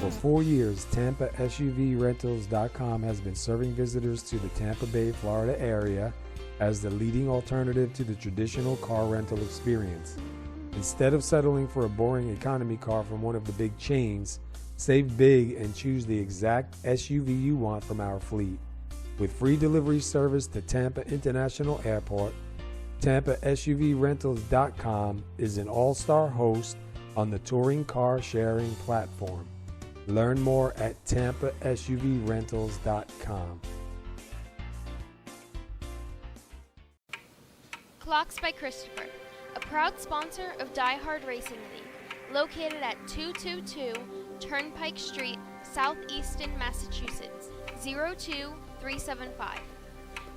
For 4 years, TampaSUVRentals.com has been serving visitors to the Tampa Bay, Florida area as the leading alternative to the traditional car rental experience. Instead of settling for a boring economy car from one of the big chains, save big and choose the exact SUV you want from our fleet. With free delivery service to Tampa International Airport, TampaSUVRentals.com is an all-star host on the touring car sharing platform. Learn more at TampaSUVRentals.com. Clocks by Christopher, a proud sponsor of Diehard Racing League, located at 222 Turnpike Street, Southeaston, Massachusetts, 02375.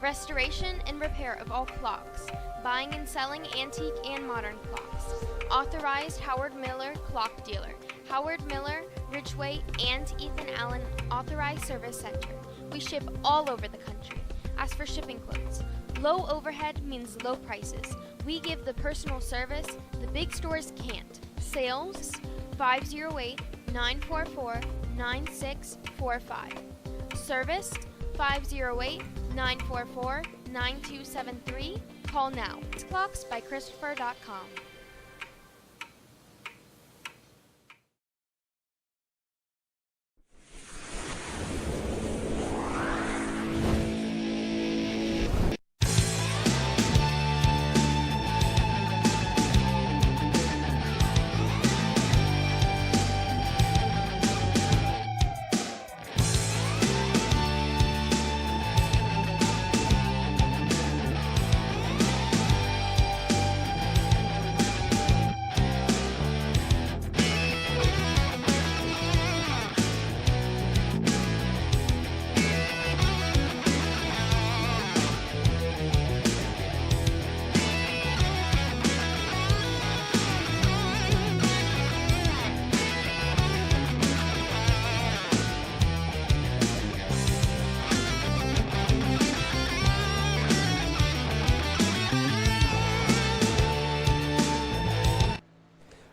Restoration and repair of all clocks, buying and selling antique and modern clocks. Authorized Howard Miller Clock Dealer, Howard Miller, Ridgeway, and Ethan Allen Authorized Service Center. We ship all over the country. Ask for shipping quotes. Low overhead means low prices. We give the personal service the big stores can't. Sales 508-944-9645. Service 508-944-9273. Call now. It's clocksbychristopher.com.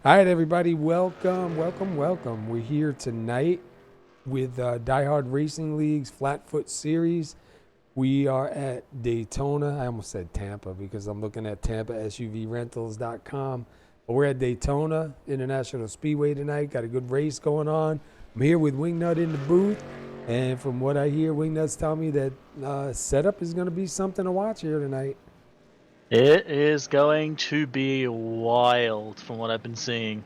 All right, everybody, welcome. We're here tonight with Diehard Racing League's FLATFOOT Series. We are at Daytona. I almost said Tampa because I'm looking at TampaSUVRentals.com. But we're at Daytona International Speedway tonight. Got a good race going on. I'm here with Wingnut in the booth. And from what I hear, Wingnut's telling me that setup is going to be something to watch here tonight. It is going to be wild from what I've been seeing.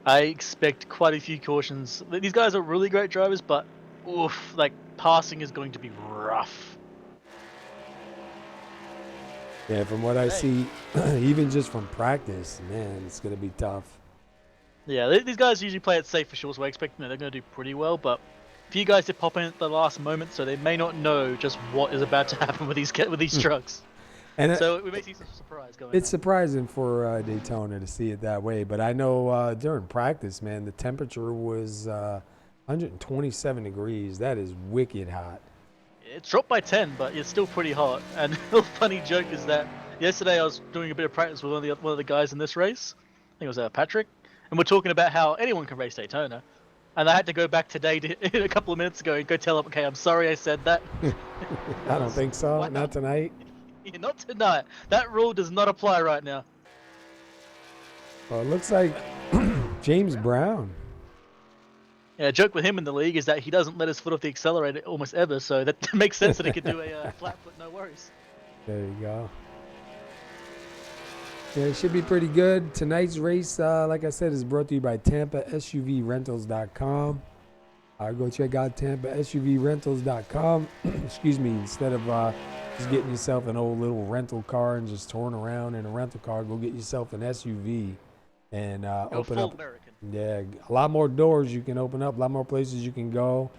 I expect quite a few cautions. These guys are really great drivers, but oof, like passing is going to be rough. Yeah, from what I see, even just from practice, man, it's going to be tough. Yeah, these guys usually play it safe for sure, so I expect they're going to do pretty well, but a few guys did pop in at the last moment, so they may not know just what is about to happen with these trucks. And so we may see some surprise going on. It's surprising for Daytona to see it that way, but I know during practice, man, the temperature was 127 degrees. That is wicked hot. It's dropped by 10, but it's still pretty hot. And the funny joke is that yesterday I was doing a bit of practice with one of the guys in this race. I think it was Patrick. And we're talking about how anyone can race Daytona. And I had to go back today a couple of minutes ago and go tell him, okay, I'm sorry I said that. I don't think so. Wow. Not tonight. Not tonight. That rule does not apply right now. Well, it looks like James Brown. Yeah, a joke with him in the league is that he doesn't let his foot off the accelerator almost ever, so that makes sense that he could do a flat foot, no worries. There you go. Yeah, it should be pretty good. Tonight's race, like I said, is brought to you by TampaSUVRentals.com. Go check out TampaSUVRentals.com. Excuse me, instead of just getting yourself an old little rental car and just touring around in a rental car, go get yourself an SUV and open up. American. Yeah, a lot more doors you can open up, a lot more places you can go.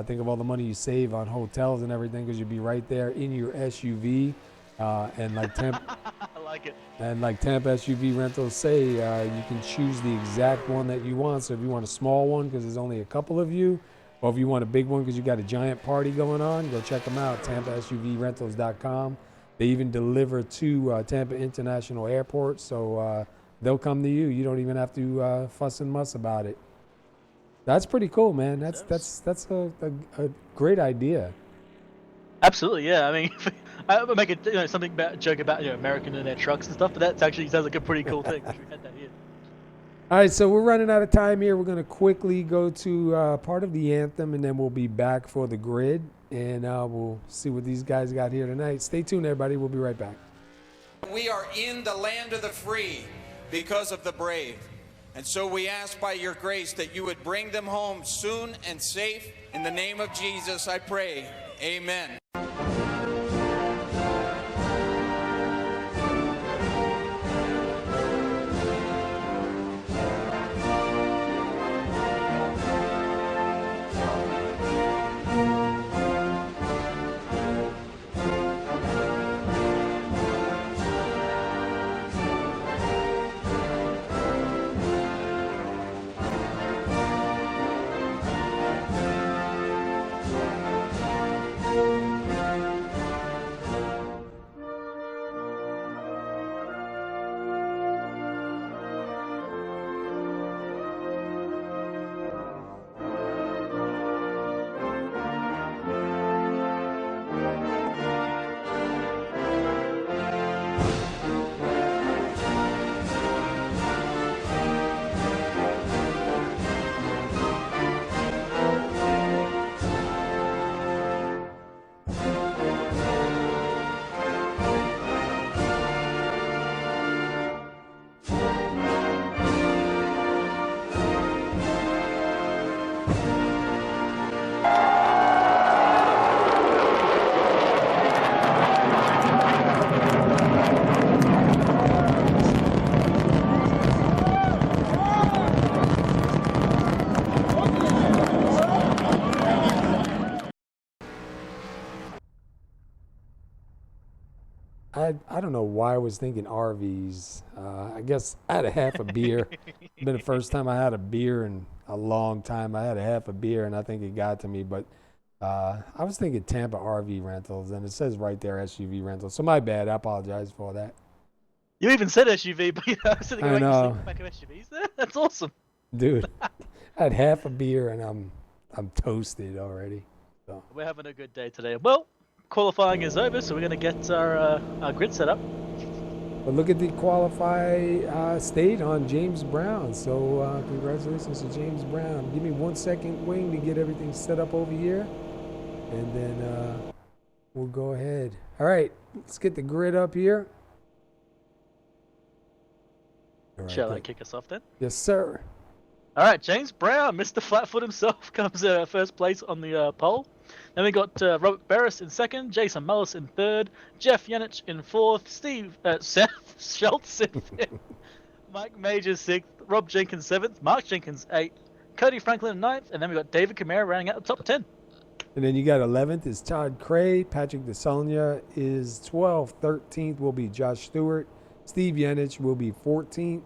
Think of all the money you save on hotels and everything because you'll be right there in your SUV. And like Tampa, I like it. And like Tampa SUV Rentals say, you can choose the exact one that you want. So if you want a small one because there's only a couple of you, or if you want a big one because you got a giant party going on, go check them out, TampaSUVRentals.com. They even deliver to Tampa International Airport, so they'll come to you. You don't even have to fuss and muss about it. That's pretty cool, man. That's a great idea. Absolutely, yeah. I mean, I would make a something about a joke about American and their trucks and stuff, but that actually sounds like a pretty cool thing. Wish we had that here. All right, so we're running out of time here. We're going to quickly go to part of the anthem, and then we'll be back for the grid, and we'll see what these guys got here tonight. Stay tuned, everybody. We'll be right back. We are in the land of the free because of the brave. And so we ask by your grace that you would bring them home soon and safe. In the name of Jesus, I pray. Amen. I don't know why I was thinking RVs. I guess I had a half a beer. It's been the first time I had a beer in a long time. I had a half a beer, and I think it got to me. But I was thinking Tampa RV rentals, and it says right there SUV rentals. So my bad. I apologize for that. You even said SUV, but I was sitting I know. back of SUVs there. That's awesome. Dude, I had half a beer, and I'm toasted already. So. We're having a good day today. Well, qualifying is over, so we're going to get our grid set up. But look at the qualify state on James Brown. So congratulations to James Brown. Give me 1 second, Wing, to get everything set up over here. And then we'll go ahead. All right, let's get the grid up here. Right, Shall I kick us off then? Yes, sir. All right, James Brown, Mr. Flatfoot himself, comes first place on the pole. Then we got Robert Barris in second, Jason Mullis in third, Jeff Yanich in fourth, Seth Schultz in fifth, Mike Majors sixth, Rob Jenkins seventh, Mark Jenkins eighth, Cody Franklin in ninth, and then we got David Camara rounding out the top 10. And then you got 11th is Todd Cray, Patrick DeSonia is 12th, 13th will be Josh Stewart, Steve Yanich will be 14th,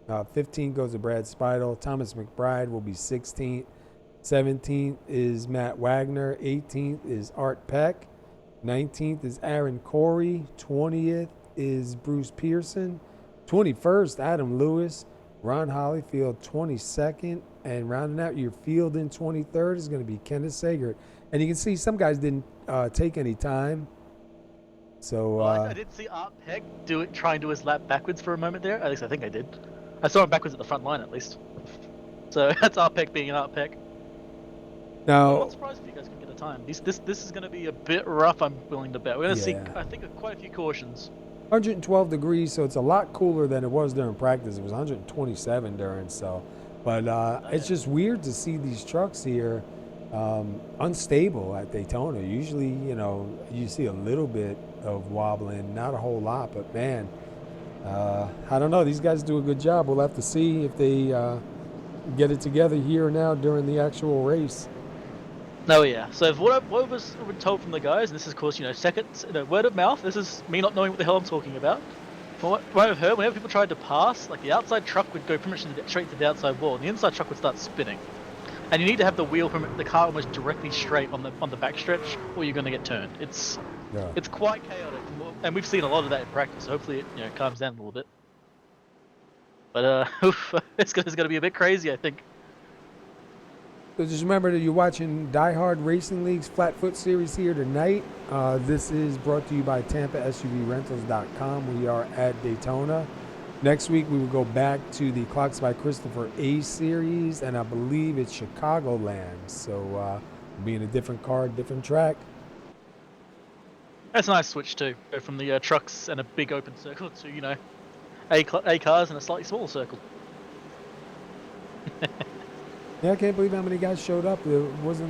15th goes to Brad Speidel, Thomas McBride will be 16th, 17th is Matt Wagner, 18th is Art Peck, 19th is Aaron Corey, 20th is Bruce Pearson, 21st Adam Lewis, Ron Hollyfield 22nd, and rounding out your field in 23rd is going to be Kenneth Sagert. And you can see some guys didn't take any time. So I did see Art Peck try and do his lap backwards for a moment there. At least I think I did. I saw him backwards at the front line at least. So that's Art Peck being an Art Peck. now, I'm not surprised if you guys can get a time. This is going to be a bit rough, I'm willing to bet. We're going to see, I think, quite a few cautions. 112 degrees, so it's a lot cooler than it was during practice. It was 127 during, so. But it's just weird to see these trucks here unstable at Daytona. Usually, you see a little bit of wobbling, not a whole lot, but man, I don't know. These guys do a good job. We'll have to see if they get it together here now during the actual race. Oh yeah. So what was told from the guys, and this is of course second word of mouth. This is me not knowing what the hell I'm talking about. From what I've heard, whenever people tried to pass, like the outside truck would go pretty much straight to the outside wall, and the inside truck would start spinning. And you need to have the wheel from the car almost directly straight on the backstretch, or you're going to get turned. It's quite chaotic, and we've seen a lot of that in practice. Hopefully, it calms down a little bit. But it's going to be a bit crazy, I think. So just remember that you're watching Diehard Racing League's Flatfoot Series here tonight. This is brought to you by TampaSUVRentals.com. We are at Daytona. Next week we will go back to the Clocks by Christopher A Series, and I believe it's Chicagoland. So we'll be in a different car, different track. That's a nice switch too. Go from the trucks and a big open circle to, you know, A cars and a slightly smaller circle. Yeah, I can't believe how many guys showed up. There was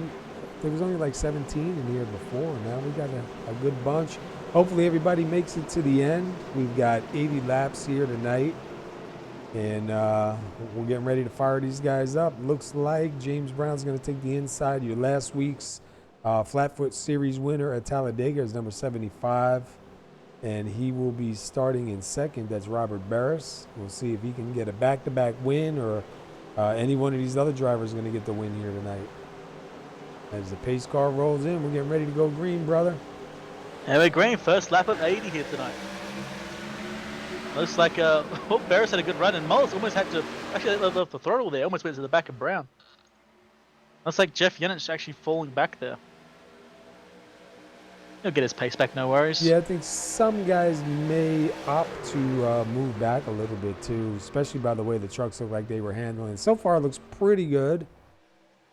only like 17 in here before. Now we got a good bunch. Hopefully everybody makes it to the end. We've got 80 laps here tonight, and we're getting ready to fire these guys up. Looks like James Brown's going to take the inside. Your last week's Flatfoot Series winner at Talladega is number 75, and he will be starting in second. That's Robert Barris. We'll see if he can get a back-to-back win, or any one of these other drivers is going to get the win here tonight. As the pace car rolls in, we're getting ready to go green, brother. And we're green, first lap of 80 here tonight. Looks like Barris had a good run, and Mullis almost had to, actually let off the throttle there, almost went to the back of Brown. Looks like Jeff Yenich actually falling back there. He'll get his pace back, no worries. Yeah, I think some guys may opt to move back a little bit too, especially by the way the trucks look like they were handling. So far, it looks pretty good.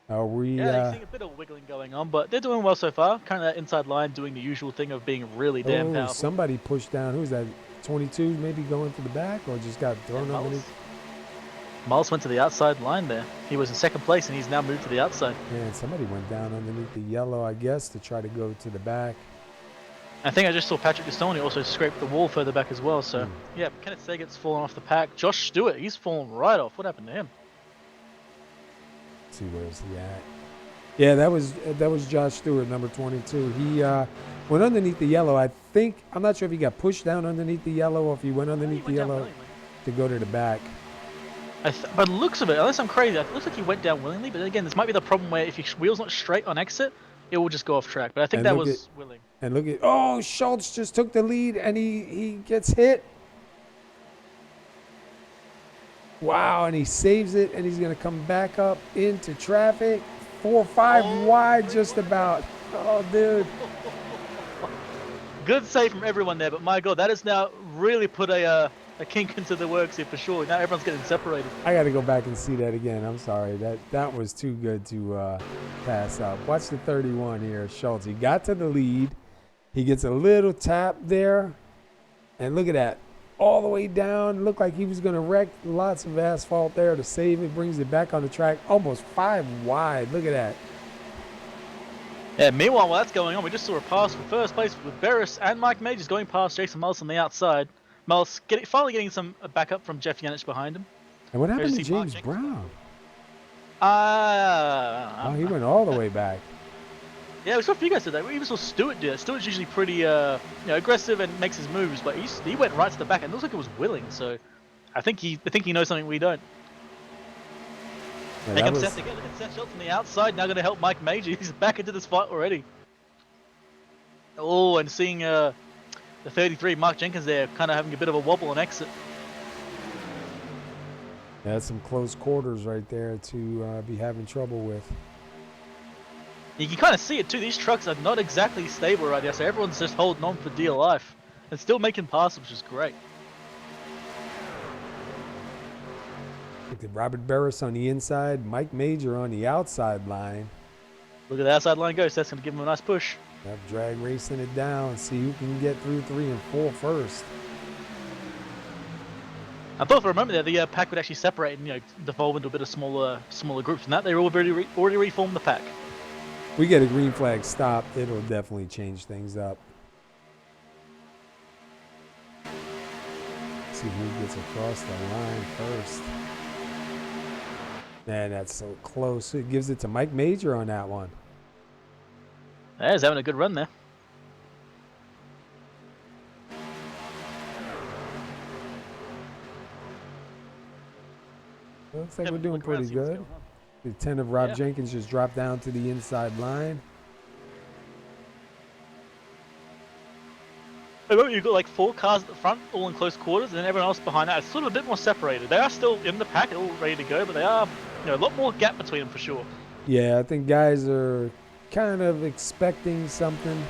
Yeah, you're seeing a bit of wiggling going on, but they're doing well so far. Kind of that inside line doing the usual thing of being really damn powerful. Somebody pushed down. Who's that? 22 maybe going to the back, or just got thrown underneath? Miles went to the outside line there. He was in second place, and he's now moved to the outside. Yeah, and somebody went down underneath the yellow, I guess, to try to go to the back. I think I just saw Patrick Gastoni also scrape the wall further back as well. So, yeah, Kenneth Saget's fallen off the pack. Josh Stewart, he's fallen right off. What happened to him? Let's see, where's he at? Yeah, that was Josh Stewart, number 22. He went underneath the yellow. I'm not sure if he got pushed down underneath the yellow or if he went underneath the yellow to go to the back. By the looks of it, unless I'm crazy, it looks like he went down willingly. But again, this might be the problem where if your wheel's not straight on exit, it will just go off track. But I think that was willing. And look at, Schultz just took the lead and he gets hit. Wow, and he saves it, and he's going to come back up into traffic. 4 or 5 wide just about. Oh, dude. Good save from everyone there, but my God, that has now really put a kink into the works here for sure. Now everyone's getting separated. I got to go back and see that again. I'm sorry. That was too good to pass up. Watch the 31 here, Schultz. He got to the lead. He gets a little tap there, and look at that. All the way down. Looked like he was going to wreck. Lots of asphalt there to save it. Brings it back on the track. Almost 5 wide. Look at that. Yeah, meanwhile, while that's going on, we just saw a pass for first place with Barris and Mike Majors going past Jason Mullis on the outside. Mullis finally getting some backup from Jeff Yenich behind him. And what happened to James Brown? He went all the way back. Yeah, we saw a few guys do that. We even saw Stewart do that. Stewart's usually pretty aggressive and makes his moves, but he went right to the back and it looks like it was willing. So I think he knows something we don't. Yeah, Look at Seth Schultz on the outside, now going to help Mike Major. He's back into this fight already. Oh, and seeing the 33, Mark Jenkins there, kind of having a bit of a wobble on exit. Yeah, that's some close quarters right there to be having trouble with. You can kind of see it too. These trucks are not exactly stable right now, so everyone's just holding on for dear life and still making passes, which is great. Look at Robert Barris on the inside, Mike Major on the outside line. Look at the outside line go, so that's going to give him a nice push. That drag racing it down, see who can get through 3 and 4 first. I thought for a moment there the pack would actually separate and devolve into a bit of smaller groups, and that they already reformed the pack. We get a green flag stop, it'll definitely change things up. See who gets across the line first. Man, that's so close. It gives it to Mike Major on that one. Yeah, he's having a good run there. Looks like we're doing pretty good. The 10 of Rob Jenkins just dropped down to the inside line. Remember, you've got like 4 cars at the front, all in close quarters, and then everyone else behind that is sort of a bit more separated. They are still in the pack, all ready to go, but they are, a lot more gap between them for sure. Yeah, I think guys are kind of expecting something.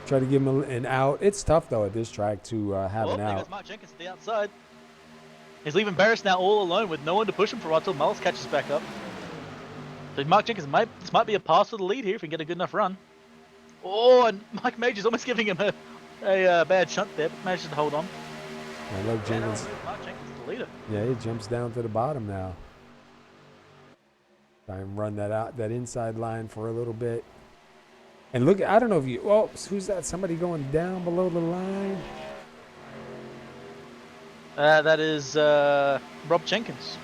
Try to give him an out. It's tough, though, at this track to have Well, an there out. goes Mark Jenkins to the outside. He's leaving Barris now all alone with no one to push him for until Mullis catches back up. So Mark Jenkins this might be a pass for the lead here if he can get a good enough run. Oh, and Mike Major's almost giving him a bad shunt there, but manages to hold on. I love Jenkins. Mark Jenkins is the leader. Yeah, he jumps down to the bottom now. Try and run that inside line for a little bit. And look, I don't know if you, oh, who's that? Somebody going down below the line? That is Rob Jenkins.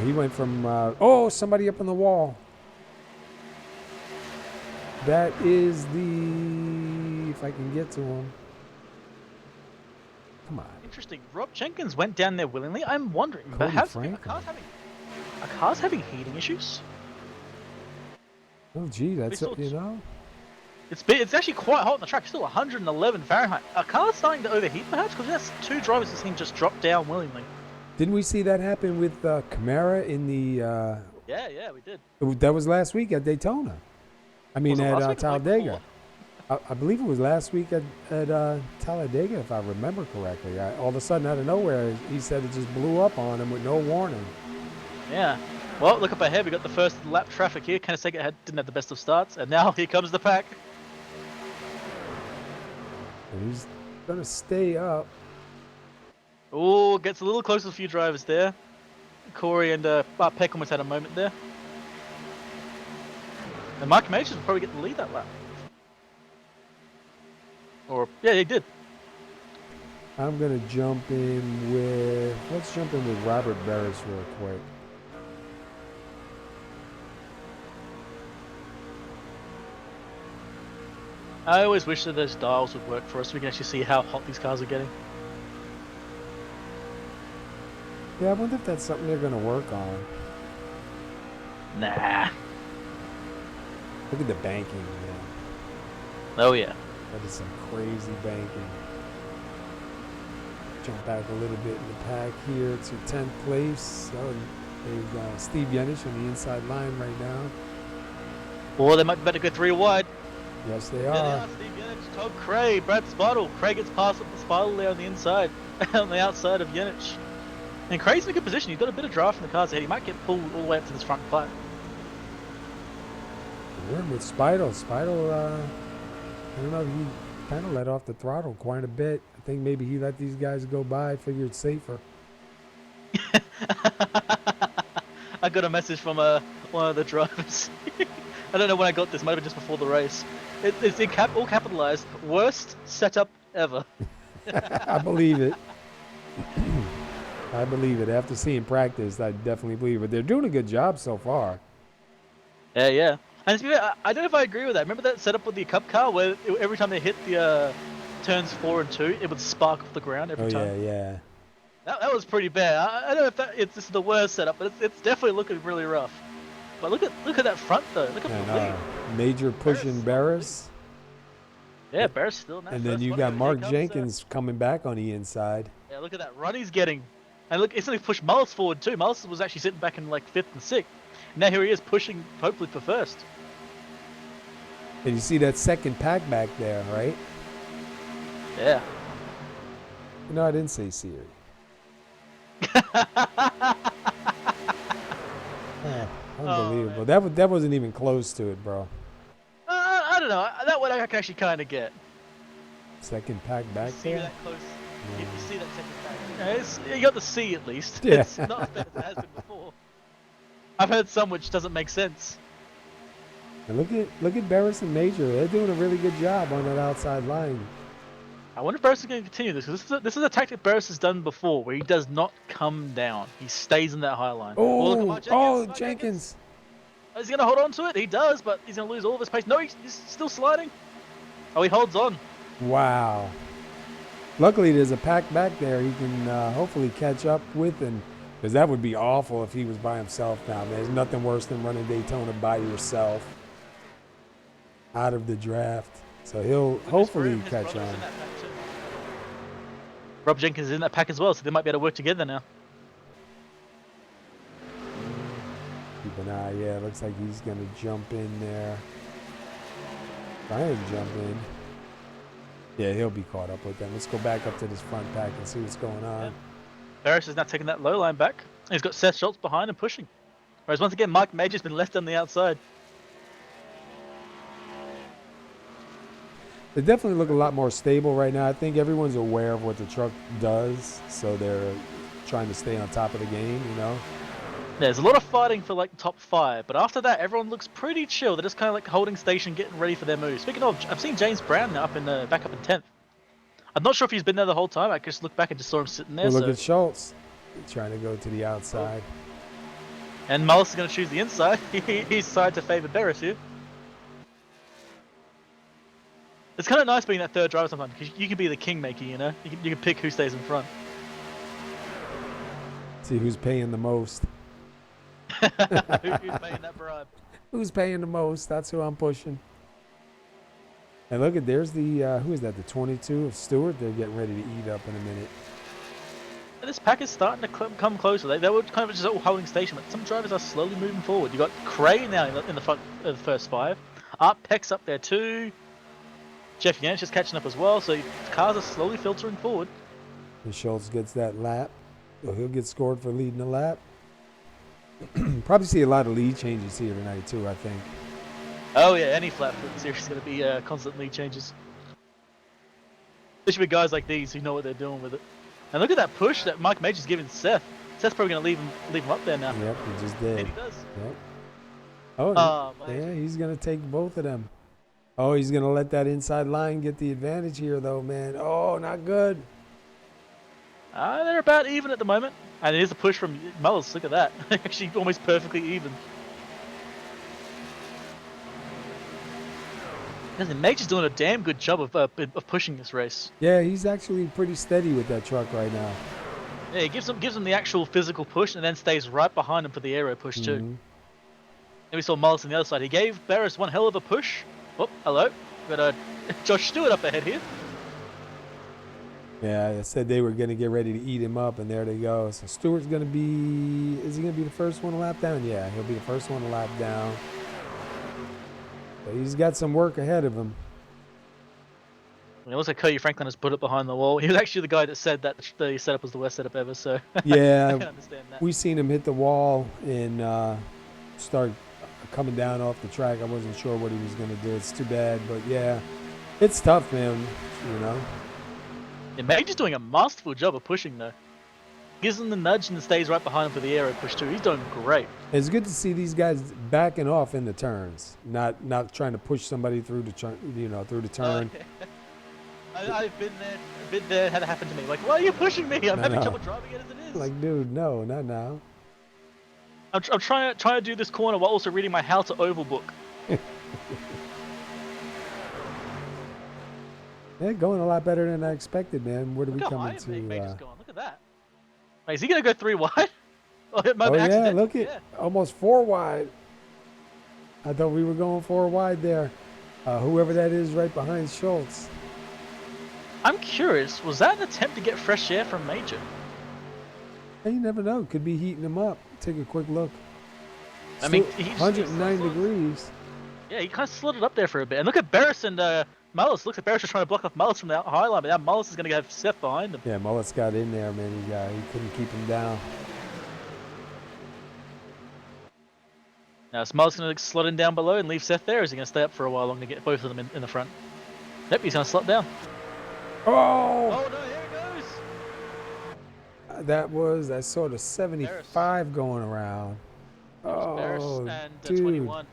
He went from, oh, somebody up on the wall. That is if I can get to him. Come on. Interesting. Rob Jenkins went down there willingly. I'm wondering, Cody perhaps Franklin. are cars having heating issues? Oh, gee, that's, thought- you know. It's actually quite hot on the track. It's still 111 Fahrenheit. Are cars starting to overheat, perhaps? Because that's two drivers that seem just drop down willingly. Didn't we see that happen with Camara in the, Yeah, we did. that was last week at Daytona. I mean, Was it at last week or the week Talladega. I believe it was last week at Talladega, if I remember correctly. All of a sudden, out of nowhere, he said it just blew up on him with no warning. Yeah. Well, look up ahead. We got the first lap traffic here. Kanesega didn't have the best of starts, and now here comes the pack. And he's going to stay up. Oh, gets a little close to a few drivers there. Corey and Peck almost had a moment there. And Mark Majors will probably get the lead that lap. Or, yeah, he did. I'm going to jump in with, let's jump in with Robert Barris real quick. I always wish that those dials would work for us so we can actually see how hot these cars are getting. Yeah, I wonder if that's something they're going to work on. Nah. Look at the banking, man. Oh, yeah. That is some crazy banking. Jump back a little bit in the pack here to 10th place. Oh, there's Steve Yenich on the inside line right now. Or they might better go 3 wide. Yes, they There they are. are, Steve Yenich, Todd Cray, Brad Spottle. Cray gets past up the Spottle there on the inside, on the outside of Yenich. And Cray's in a good position. He's got a bit of draft from the cars ahead. He might get pulled all the way up to this front fight. We're in with Spidle. Spidle, I don't know, he kind of let off the throttle quite a bit. I think maybe he let these guys go by, figured safer. I got a message from one of the drivers. I don't know when I got this. Might have been just before the race. It's in all capitalized. Worst setup ever. I believe it. I believe it. After seeing practice, I definitely believe it. They're doing a good job so far. Yeah. And I don't know if I agree with that. Remember that setup with the Cup car where every time they hit the turns 4 and 2, it would spark off the ground every time? Yeah. That was pretty bad. I don't know if this is the worst setup, but it's definitely looking really rough. But look at that front though. Look at the lead. And Major pushing Barris. Yeah, Barris still in that. And then first you one. got Here Mark comes, Jenkins coming back on the inside. Yeah, look at that run he's getting. And look, it's only pushed Mullis forward too. Mullis was actually sitting back in like 5th and 6th. Now here he is pushing, hopefully for first. And you see that second pack back there, right? Yeah. No, I didn't say Siri. Unbelievable. That wasn't even close to it, bro. I don't know. That one I can actually kind of get. Second pack back See there. that close? If you see that second pack, you got the C at least. Yeah. It's not as bad as it has been before. I've heard some which doesn't make sense. And look at Barris and Major. They're doing a really good job on that outside line. I wonder if Barris is going to continue this, because this is a tactic Barris has done before, where he does not come look at Mark Oh, Mark Jenkins. Is he going to hold on to it? He does, but he's going to lose all of his pace. No, he's still sliding. Oh, he holds on. Wow. Luckily, there's a pack back there he can hopefully catch up with, and because that would be awful if he was by himself now. There's nothing worse than running Daytona by yourself out of the draft. So he'll hopefully catch on. Rob Jenkins is in that pack as well, so they might be able to work together now. an eye. Yeah, it looks like he's going to jump in there. Try and jump in. Yeah, he'll be caught up with them. Let's go back up to this front pack and see what's going on. Yeah. Barris is now taking that low line back. He's got Seth Schultz behind and pushing. Whereas once again, Mike Major's been left on the outside. They definitely look a lot more stable right now. I think everyone's aware of what the truck does, so they're trying to stay on top of the game, you know? There's a lot of fighting for like top 5, but after that, everyone looks pretty chill. They're just kind of like holding station, getting ready for their move. Speaking of, I've seen James Brown now back up in 10th. I'm not sure if he's been there the whole time. I just looked back and just saw him sitting there. Well, look at Schultz trying to go to the outside. And Mullis is going to choose the inside. He's decided to favour Barris here. It's kind of nice being that third driver sometimes, because you can be the kingmaker, you know? You can pick who stays in front. See who's paying the most. Who's paying that bribe? Who's paying the most? That's who I'm pushing. And look at, there's the, who is that, the 22 of Stewart? They're getting ready to eat up in a minute. And this pack is starting to come closer. They were kind of just all holding station, but some drivers are slowly moving forward. You got Cray now in the front of the first 5. Art Peck's up there too. Jeff Yannich is catching up as well, so cars are slowly filtering forward. And Schultz gets that lap. So he'll get scored for leading the lap. Probably see a lot of lead changes here tonight too, I think. Oh yeah, any FLATFOOT series is going to be constant lead changes. Especially with guys like these who know what they're doing with it. And look at that push that Mike Major's giving Seth. Seth's probably going to leave him up there now. Yep, he just did. And he does. Yep. Oh, yeah, he's going to take both of them. Oh, he's going to let that inside line get the advantage here, though, man. Oh, not good. They're about even at the moment. And it is a push from Mullis. Look at that. Actually, almost perfectly even. And Major's doing a damn good job of pushing this race. Yeah, he's actually pretty steady with that truck right now. Yeah, he gives him the actual physical push and then stays right behind him for the aero push too. And we saw Mullis on the other side. He gave Barris one hell of a push. Oh, hello. We've got Josh Stewart up ahead here. Yeah, I said they were going to get ready to eat him up, and there they go. So Stewart's going to be... Is he going to be the first one to lap down? Yeah, he'll be the first one to lap down. But he's got some work ahead of him. It looks like Cody Franklin has put it behind the wall. He was actually the guy that said that the setup was the worst setup ever, so yeah, I can understand that. We seen him hit the wall and start coming down off the track. I wasn't sure what he was going to do. It's too bad, but yeah, it's tough, man, you know. Yeah, Major's doing a masterful job of pushing, though. Gives him the nudge and stays right behind him for the aero push, too. He's doing great. It's good to see these guys backing off in the turns, not trying to push somebody through the turn, through the turn. I've been there, had it happen to me. Like, why are you pushing me? I'm having trouble driving it as it is. Like, dude, no, not now. I'm trying to do this corner while also reading my How to Oval book. Yeah, going a lot better than I expected, man. Where do we Look come how into? high Major's going. Look at that. Wait, is he gonna go 3 wide? Oh yeah, look at almost 4 wide. I thought we were going 4 wide there. Whoever that is right behind Schultz. I'm curious, was that an attempt to get fresh air from Major? Hey, you never know. Could be heating him up. Take a quick look. I mean, 109 degrees. Yeah, he kind of slid it up there for a bit. And look at Barris and Mullis. Looks like Barris was trying to block off Mullis from the high line, but now Mullis is going to have Seth behind him. Yeah, Mullis got in there, man. He couldn't keep him down. Now, is Mullis going to slot in down below and leave Seth there, or is he going to stay up for a while longer to get both of them in the front? Yep, he's going to slot down. Oh! Oh, no, here it goes! I saw the 75 going around. Barris Oh, and dude. 21.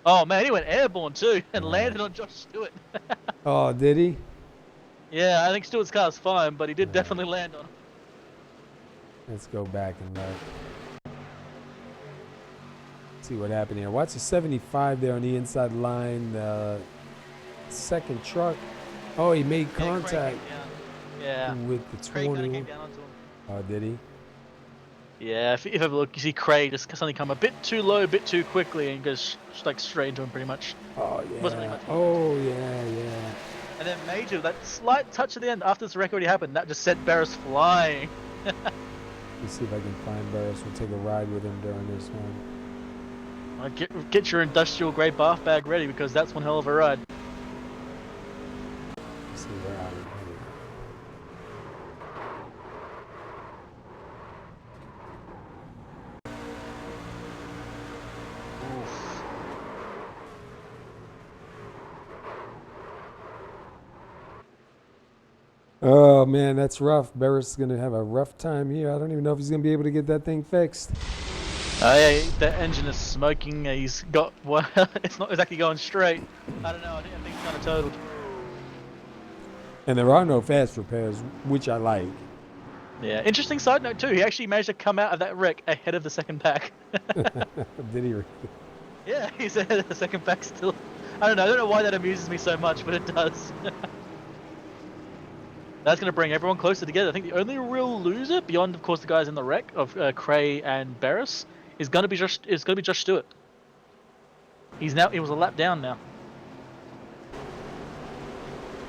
Oh, man, he went airborne too and landed on Josh Stewart. Oh, did he? Yeah, I think Stewart's car's fine, but he did definitely land on him. Let's go back and look. See what happened here. Watch the 75 there on the inside line. The second truck. Oh, he made contact with the 20. Craig came down onto him. Oh, did he? Yeah, if you have a look, you see Craig just suddenly come a bit too low, a bit too quickly, and goes like straight into him pretty much. Oh, Wasn't really yeah. much. Oh, yeah. And then Major, that slight touch at the end after this wreck already happened, that just sent Barris flying. Let's see if I can find Barris. We'll take a ride with him during this one. Get your industrial grade bath bag ready because that's one hell of a ride. Let's see where I'm here. Oh man, that's rough. Barris is gonna have a rough time here. I don't even know if he's gonna be able to get that thing fixed. Oh yeah, that engine is smoking. He's got well, it's not exactly going straight. I don't know. I think it's kind of totaled. And there are no fast repairs, which I like. Yeah. Interesting side note too. He actually managed to come out of that wreck ahead of the second pack. Did he? Yeah, he's ahead of the second pack still. I don't know why that amuses me so much, but it does. That's going to bring everyone closer together. I think the only real loser, beyond of course the guys in the wreck of Cray and Barris, is going to be Josh Stewart. He was a lap down now.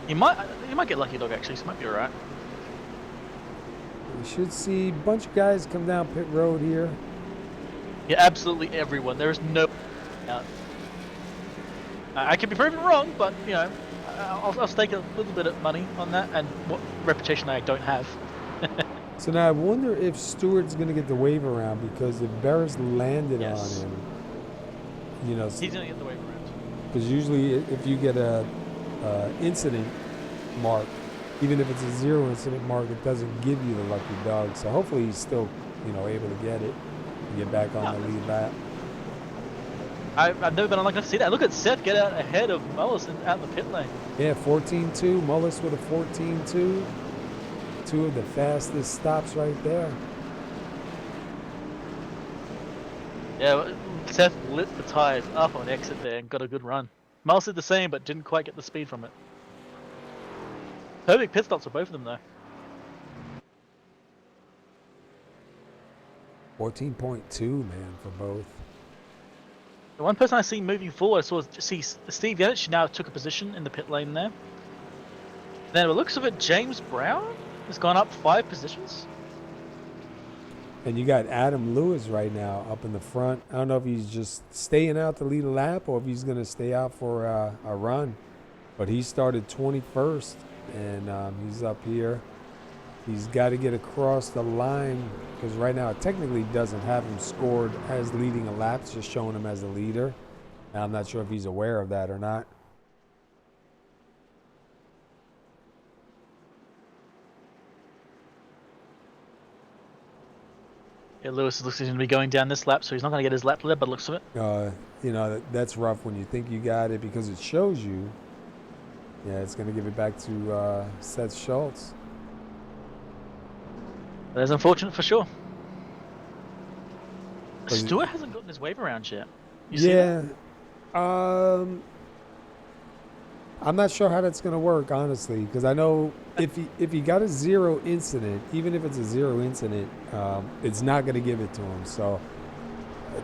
You might get lucky, dog. Actually, so he might be alright. We should see a bunch of guys come down pit road here. Yeah, absolutely everyone. There is no. I could be proven wrong, but you know. I'll stake a little bit of money on that and what reputation I don't have. So now I wonder if Stewart's going to get the wave around, because if Barris landed on him, you know, he's going to get the wave around. Because usually if you get a incident mark, even if it's a 0 incident mark, it doesn't give you the lucky dog. So hopefully he's still, you know, able to get it and get back on the lead lap. I've never been unlucky enough to see that. Look at Seth get out ahead of Mullis out in the pit lane. Yeah, 14.2. Mullis with a 14.2. Two of the fastest stops right there. Yeah, Seth lit the tires up on exit there and got a good run. Mullis did the same, but didn't quite get the speed from it. Perfect pit stops for both of them, though. 14.2, man, for both. The one person I see moving forward, I saw Steve Yennich now took a position in the pit lane there. Then, by the looks of it, James Brown has gone up 5 positions. And you got Adam Lewis right now up in the front. I don't know if he's just staying out to lead a lap or if he's going to stay out for a run. But he started 21st, and he's up here. He's got to get across the line, because right now it technically doesn't have him scored as leading a lap. It's just showing him as a leader. Now I'm not sure if he's aware of that or not. Yeah, Lewis looks like he's going to be going down this lap, so he's not going to get his lap led by the looks of it. You know, that's rough when you think you got it, because it shows you. Yeah, it's going to give it back to Seth Schultz. That's unfortunate for sure. Stewart hasn't gotten his wave around yet. You see that? I'm not sure how that's going to work, honestly, because I know if he got a 0 incident, even if it's a 0 incident, it's not going to give it to him. So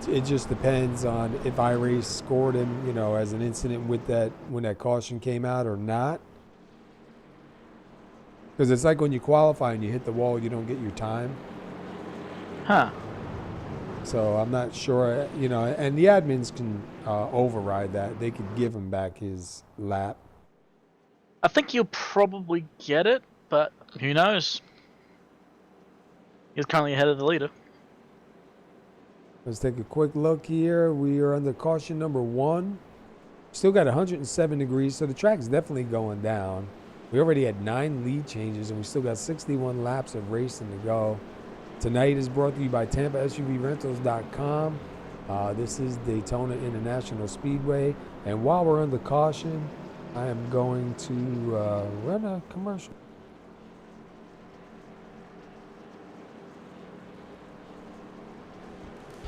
it just depends on if iRace scored him, you know, as an incident with that when that caution came out or not. Because it's like when you qualify and you hit the wall, you don't get your time. Huh. So I'm not sure, you know, and the admins can override that. They could give him back his lap. I think you'll probably get it, but who knows? He's currently ahead of the leader. Let's take a quick look here. We are under caution number 1. Still got 107 degrees, so the track's definitely going down. We already had 9 lead changes, and we still got 61 laps of racing to go. Tonight is brought to you by TampaSUVRentals.com. This is Daytona International Speedway. And while we're under caution, I am going to run a commercial.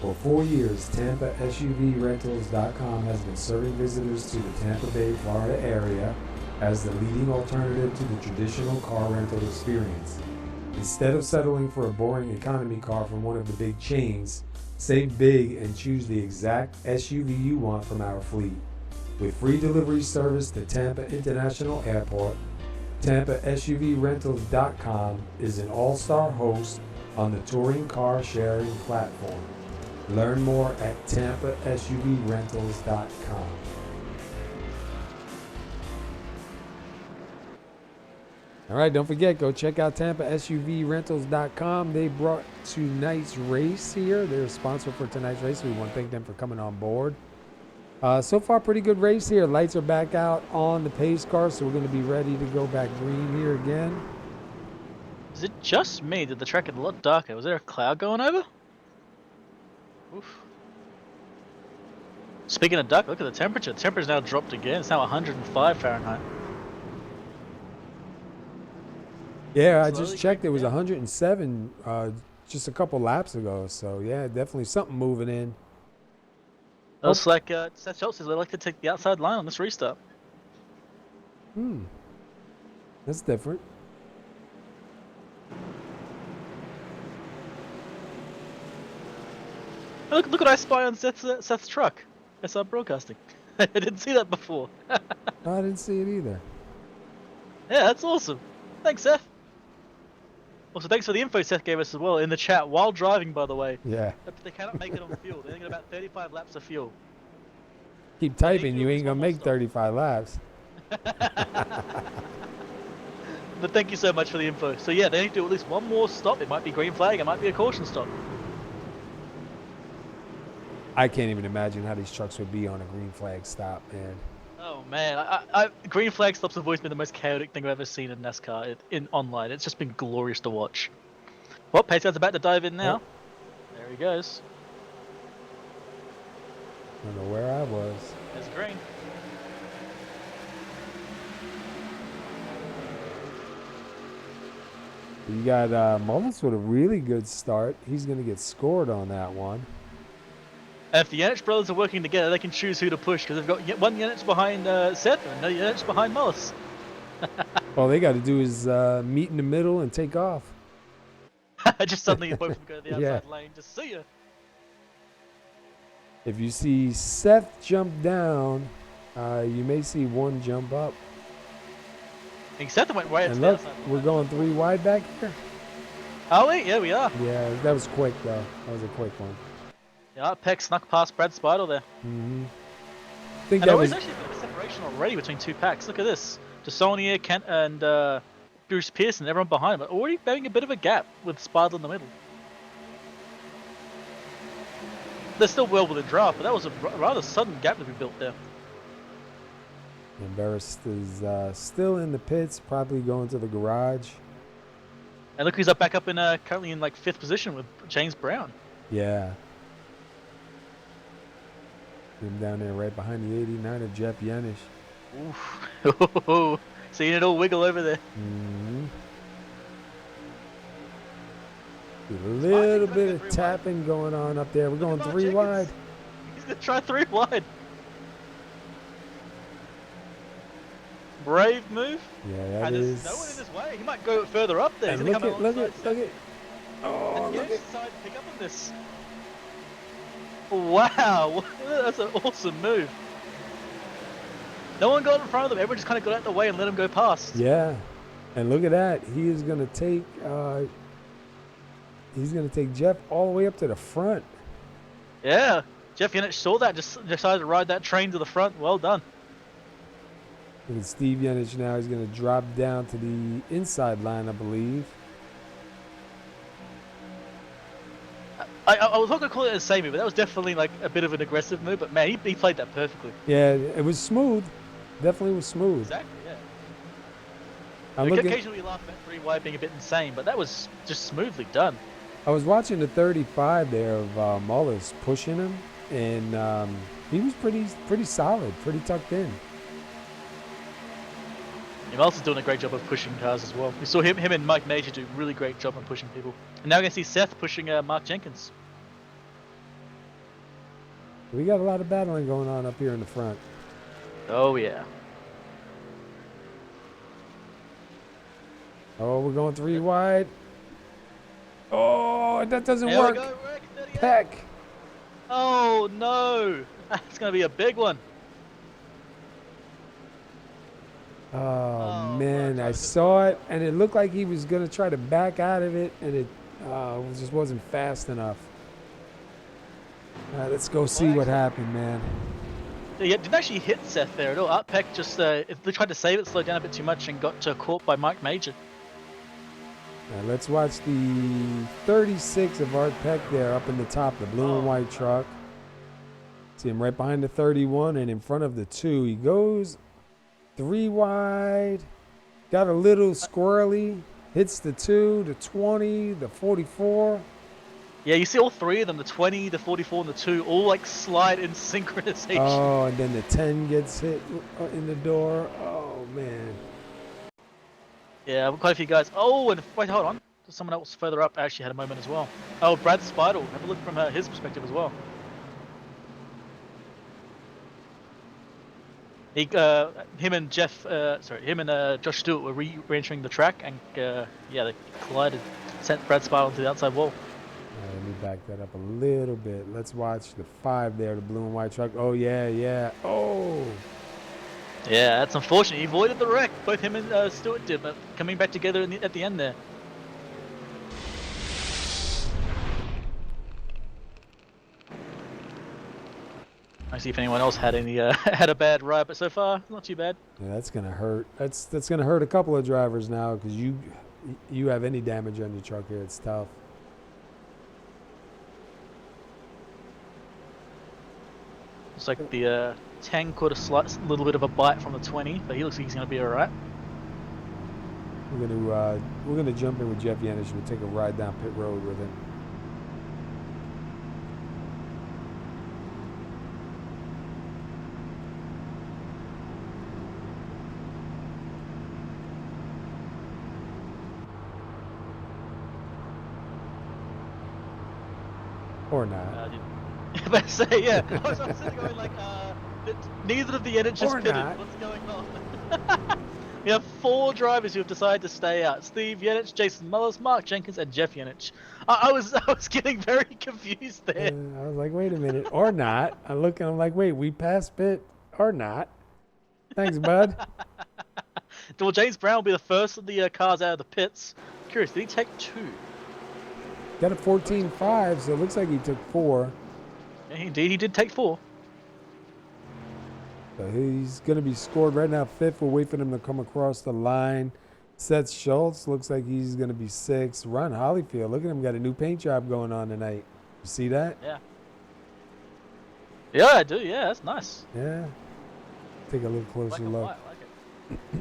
For 4 years, TampaSUVRentals.com has been serving visitors to the Tampa Bay, Florida area as the leading alternative to the traditional car rental experience. Instead of settling for a boring economy car from one of the big chains, save big and choose the exact SUV you want from our fleet. With free delivery service to Tampa International Airport, TampaSUVRentals.com is an all-star host on the touring car sharing platform. Learn more at TampaSUVRentals.com. All right, don't forget, go check out TampaSUVRentals.com. They brought tonight's race here. They're a sponsor for tonight's race. We want to thank them for coming on board. So far, pretty good race here. Lights are back out on the pace car, so we're going to be ready to go back green here again. Is it just me? Did the track get a lot darker? Was there a cloud going over? Oof. Speaking of dark, look at the temperature. The temperature's now dropped again. It's now 105 Fahrenheit. Yeah, I Slowly just checked. It was creeping 107 just a couple laps ago. So, yeah, definitely something moving in. Looks like Seth Schultz says they'd like to take the outside line on this restart. That's different. Look what I spy on Seth's truck. SR Broadcasting. I didn't see that before. I didn't see it either. Yeah, that's awesome. Thanks, Seth. Also, thanks for the info Seth gave us as well in the chat while driving, by the way. Yeah. They cannot make it on fuel. They only get about 35 laps of fuel. Keep typing. do You this ain't going one to more make stop. 35 laps. But thank you so much for the info. So yeah, they need to do at least one more stop. It might be green flag. It might be a caution stop. I can't even imagine how these trucks would be on a green flag stop, man. Oh man, green flag stops have always been the most chaotic thing I've ever seen in NASCAR in online. It's just been glorious to watch. Well, Pace's about to dive in now. Oh. There he goes. I don't know where I was. There's green. You got Mullins with a really good start. He's going to get scored on that one. And if the Yanich brothers are working together, they can choose who to push because they've got one Yanich behind Seth and another Yanich behind Mullis. All they got to do is meet in the middle and take off. Just suddenly both of them go to the outside lane. Just see ya. If you see Seth jump down, you may see one jump up. I think Seth went right to And the look, outside we're lane. going 3 wide back here. Are we? Yeah, we are. Yeah, that was quick, though. That was a quick one. Yeah, Peck snuck past Brad Spider there. I think And that there was... was actually a bit of a separation already between two packs. Look at this. Desaulnier, Kent, and Bruce Pearson, everyone behind him, already having a bit of a gap with Spadle in the middle. They're still well within draft, but that was a rather sudden gap that we built there. Embarrassed is still in the pits, probably going to the garage. And look who's back up in currently in like 5th position with James Brown. Yeah. Him down there right behind the 89 of Jeff Yanish. Oof. Seeing it all wiggle over there. A little bit of tapping going on up there. We're going 3 wide. He's going to try 3 wide. Brave move. Yeah, that And is. there's no one in his way. He might go further up there. And He's look gonna at, come look out at, look at. Oh, And look the at. side pick up on this. Wow, that's an awesome move. No one got in front of them. Everyone just kind of got out the way and let him go past. Yeah, and look at that. He is going to take. He's going to take Jeff all the way up to the front. Yeah, Jeff Yanish saw that, just decided to ride that train to the front. Well done. Look at Steve Yanish now. He's going to drop down to the inside line, I believe. I was not going to call it a same move, but that was definitely like a bit of an aggressive move. But man, he played that perfectly. Yeah, it was smooth. Definitely was smooth. Exactly, yeah. I'm We looking, occasionally laugh at 3 wide being a bit insane, but that was just smoothly done. I was watching the 35 there of Mullis pushing him, and he was pretty solid, pretty tucked in. Miles is doing a great job of pushing cars as well. We saw him and Mike Major do a really great job on pushing people. And now we're going to see Seth pushing Mark Jenkins. We got a lot of battling going on up here in the front. Oh, yeah. Oh, we're going 3 wide. Oh, that doesn't There work. we go, Rick, 38. Peck. Oh, no. That's going to be a big one. Oh, Oh, man, what a I time. saw it, and it looked like he was going to try to back out of it, and It just wasn't fast enough. All right, let's go see what happened, man. Yeah, didn't actually hit Seth there at all. Art Peck just they tried to save it, slowed down a bit too much, and got caught by Mike Major. Now let's watch the 36 of Art Peck there up in the top, the blue and white truck. See him right behind the 31 and in front of the 2. He goes 3 wide, got a little squirrely, hits the 2, the 20, the 44. Yeah, you see all three of them, the 20, the 44, and the 2, all like slide in synchronization. Oh, and then the 10 gets hit in the door. Oh, man. Yeah, quite a few guys. Oh, and wait, hold on. There's someone else further up actually had a moment as well. Oh, Brad Speidel. Have a look from his perspective as well. Him and Josh Stewart were re-entering the track, and yeah, they collided, sent Brad Speidel into the outside wall. Let me back that up a little bit. Let's watch the 5 there, the blue and white truck. Oh, yeah. Oh. Yeah, that's unfortunate. He avoided the wreck. Both him and Stewart did, but coming back together at the end there. I see if anyone else had any had a bad ride, but so far not too bad. Yeah, that's gonna hurt. That's gonna hurt a couple of drivers now because you have any damage on your truck here. It's tough. Looks like the 10 caught a little bit of a bite from the 20, but he looks like he's gonna be all right. We're gonna jump in with Jeff Yanish. We'll take a ride down pit road with him. Or not. But say, yeah, I was sitting going like, neither of the energies Or pitted. not. What's going on? We have 4 drivers who have decided to stay out: Steve Yenich, Jason Mullis, Mark Jenkins, and Jeff Yenich. I was getting very confused there. I was like, wait a minute, or not. I look and I'm like, wait, we passed pit or not? Thanks, bud. Well, James Brown will be the first of the cars out of the pits. Curious, did he take 2? Got a 14.5, so it looks like he took 4. Yeah, indeed, he did take 4. So he's going to be scored right now 5th. We'll wait for him to come across the line. Seth Schultz looks like he's going to be 6th. Ron Hollyfield, look at him, got a new paint job going on tonight. You see that? Yeah. Yeah, I do. Yeah, that's nice. Yeah. Take a little closer Black and look. white, I like it.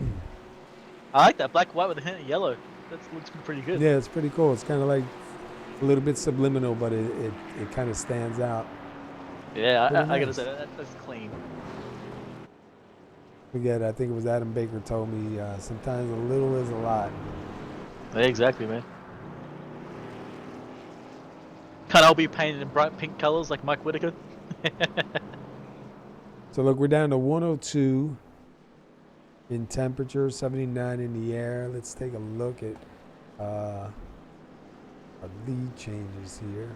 I like that black and white with a hint of yellow. That looks pretty good. Yeah, it's pretty cool. It's kind of like a little bit subliminal, but it kind of stands out. Yeah, I nice. gotta say that's clean. Forget, I think it was Adam Baker told me sometimes a little is a lot. Yeah, exactly, man. Can't all be painted in bright pink colors like Mike Whitaker? So look, we're down to 102 in temperature, 79 in the air. Let's take a look at our lead changes here.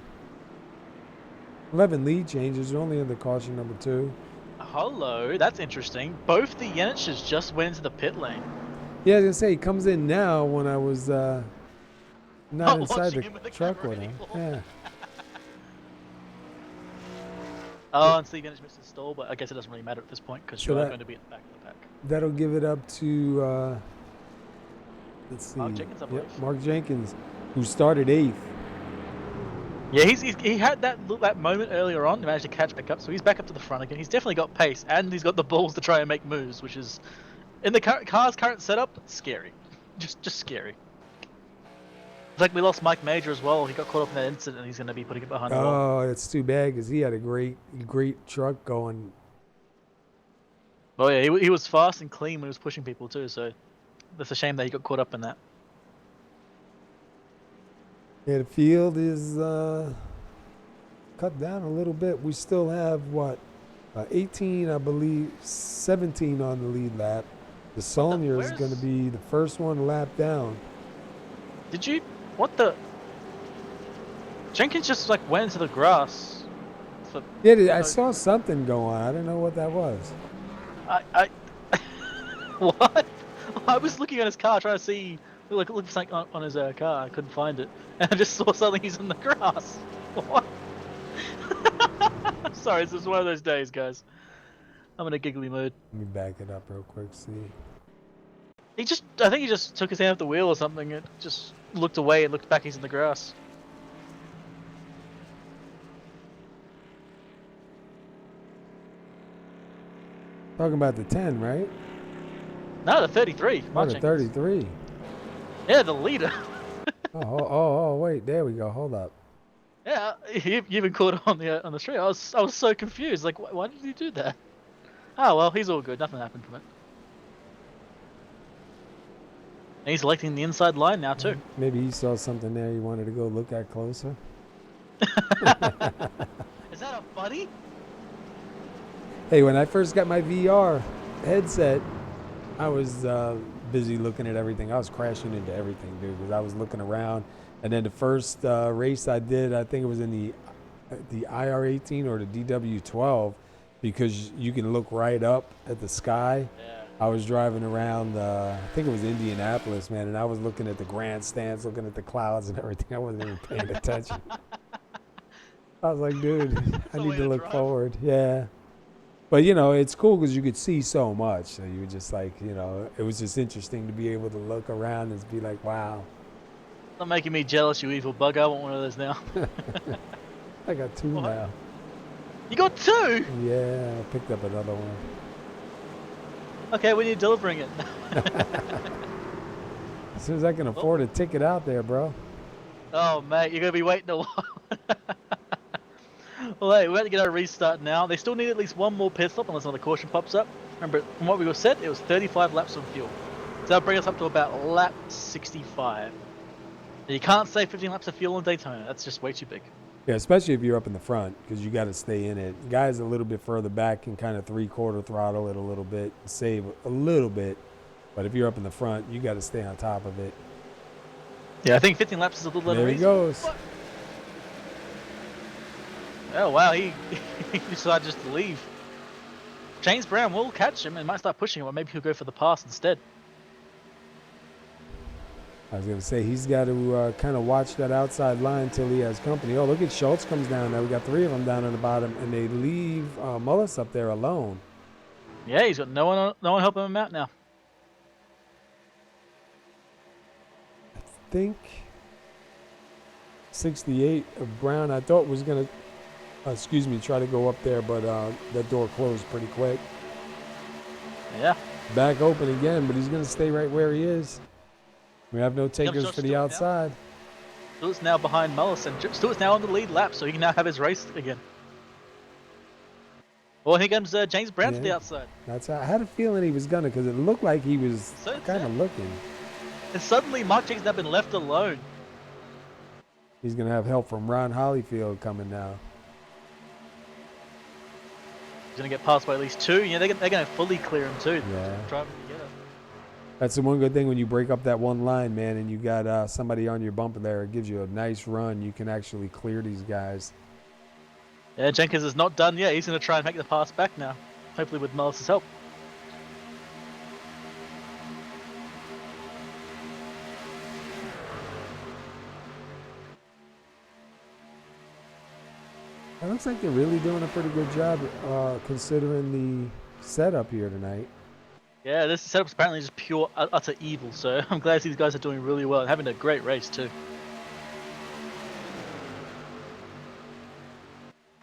11 lead changes, only in the caution number 2. Hello, that's interesting. Both the Yeniches just went into the pit lane. Yeah, I was gonna say he comes in now when I was not inside watching him with the the truck camera with him. anymore. Yeah. Oh, and Steve Yenich missed his stall, but I guess it doesn't really matter at this point because So you are that- going to be at the back of the pack. That'll give it up to let's see. Mark Jenkins, I believe. Mark Jenkins, who started 8th. Yeah, he had that moment earlier on. He managed to catch back up, so he's back up to the front again. He's definitely got pace, and he's got the balls to try and make moves, which is, in the car's current setup, scary. Just scary. It's like we lost Mike Major as well. He got caught up in that incident, and he's going to be putting it behind the wall. Oh, it's too bad because he had a great truck going. Oh yeah, he was fast and clean when he was pushing people too. So that's a shame that he got caught up in that. Yeah, the field is cut down a little bit. We still have, 18, I believe, 17 on the lead lap. The Saulnier is going to be the first one lap down. Did you? What the? Jenkins just went into the grass. Yeah, I saw something go on. I don't know what that was. I what? I was looking at his car trying to see Look for something on his car. I couldn't find it, and I just saw something. He's in the grass. What? Sorry, it's just one of those days, guys. I'm in a giggly mood. Let me back it up real quick. See. I think he just took his hand off the wheel or something and just looked away and looked back. He's in the grass. Talking about the 10, right? No, the 33. Oh, the 33. Yeah, the leader. oh, wait. There we go. Hold up. Yeah, you even caught on the street. I was so confused. Like, why did you do that? Oh well, he's all good. Nothing happened from it. And he's electing the inside line now too. Maybe he saw something there he wanted to go look at closer. Is that a buddy? Hey, when I first got my VR headset, I was busy looking at everything. I was crashing into everything, dude, because I was looking around. And then the first race I did, I think it was in the IR18 or the DW12, because you can look right up at the sky. Yeah. I was driving around, I think it was Indianapolis, man, and I was looking at the grandstands, looking at the clouds and everything. I wasn't even paying attention. I was like, dude, I need to look forward. Yeah. But, you know, it's cool because you could see so much. So you were just like, you know, it was just interesting to be able to look around and be like, wow. Not making me jealous, you evil bug. I want one of those now. I got two now. You got two? Yeah, I picked up another one. Okay, when are you delivering it? As soon as I can afford a ticket out there, bro. Oh, mate, you're going to be waiting a while. Well, hey, we're about to get our restart now. They still need at least one more pit stop unless another caution pops up. Remember, from what we were set, it was 35 laps on fuel. So that'll bring us up to about lap 65. You can't save 15 laps of fuel in Daytona. That's just way too big. Yeah, especially if you're up in the front, because you got to stay in it. Guys a little bit further back can kind of 3/4 throttle it a little bit, save a little bit. But if you're up in the front, you got to stay on top of it. Yeah, I think 15 laps is a little There he goes. What? Oh, wow, he decided just to leave. James Brown will catch him and might start pushing him, or maybe he'll go for the pass instead. I was going to say, he's got to kind of watch that outside line until he has company. Oh, look at Schultz comes down now. We got three of them down on the bottom, and they leave Mullis up there alone. Yeah, he's got no one helping him out now. I think 68 of Brown, I thought was going to, try to go up there, but that door closed pretty quick. Yeah. Back open again, but he's going to stay right where he is. We have no takers for the outside. Stewart's now behind Mullis, and Stewart's now on the lead lap, so he can now have his race again. Well, here comes James Brown to the outside. That's how, I had a feeling he was gonna, because it looked like he was kind of looking. And suddenly, Mark Jake's now been left alone. He's gonna have help from Ron Holyfield coming now. He's gonna get passed by at least two. Yeah, they're gonna fully clear him too. Yeah. Driving together. That's the one good thing when you break up that one line, man, and you got somebody on your bumper there. It gives you a nice run. You can actually clear these guys. Yeah, Jenkins is not done yet. He's going to try and make the pass back now, hopefully with Mullis's help. It looks like they're really doing a pretty good job considering the setup here tonight. Yeah, this setup's apparently just pure, utter evil, so I'm glad these guys are doing really well and having a great race too.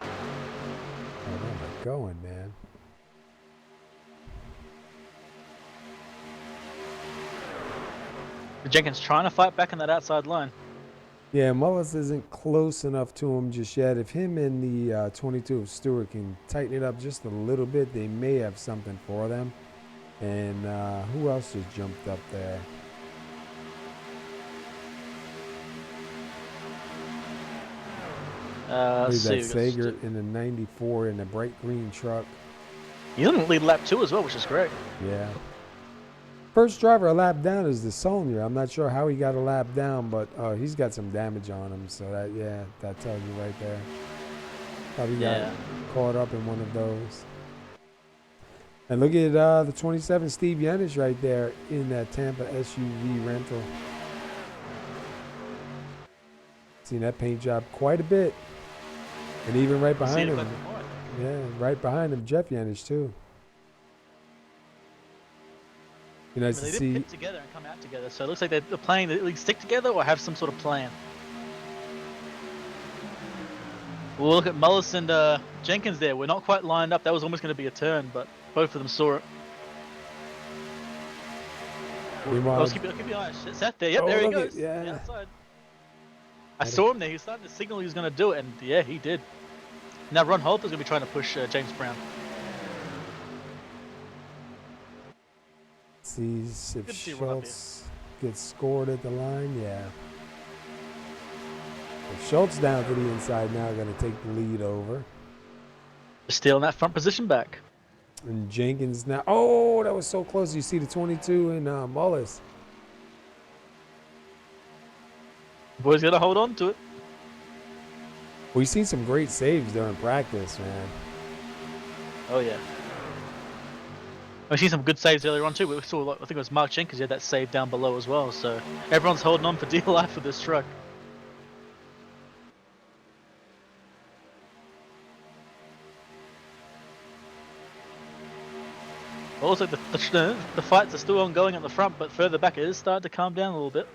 Oh, where am I going, man? Jenkins trying to fight back in that outside line. Yeah, Mullis isn't close enough to him just yet. If him and the 22 of Stewart can tighten it up just a little bit, they may have something for them. And who else just jumped up there? Let's That see. Sager in the 94 in the bright green truck. He's on the lead lap 2 as well, which is great. Yeah. First driver a lap down is the Sonia. I'm not sure how he got a lap down, but he's got some damage on him. So that tells you right there. Probably got caught up in one of those. And look at the 27 Steve Yenish right there in that Tampa SUV rental. Seen that paint job quite a bit. And even right behind him. Yeah, right behind him, Jeff Yenish too. Be nice to They see. did pit together and come out together, so it looks like they're planning to at least stick together or have some sort of plan. We'll look at Mullis and Jenkins there. We're not quite lined up. That was almost going to be a turn, but both of them saw it. I'll keep your eye on Seth there. Yep, there he goes. Yeah. Outside. I saw him there. He was starting to signal he was going to do it, and yeah, he did. Now Ron Holt's going to be trying to push James Brown. See if Schultz gets scored at the line. Yeah. If Schultz down to the inside now, going to take the lead over. Stealing that front position back. And Jenkins now. Oh, that was so close. You see the 22 in Mullis. Boy's going to hold on to it. We've seen some great saves during practice, man. Oh, yeah. We've seen some good saves earlier on, too. We saw, I think it was Mark Jenkins, he had that save down below as well. So everyone's holding on for dear life with this truck. Also, the fights are still ongoing at the front, but further back it is starting to calm down a little bit.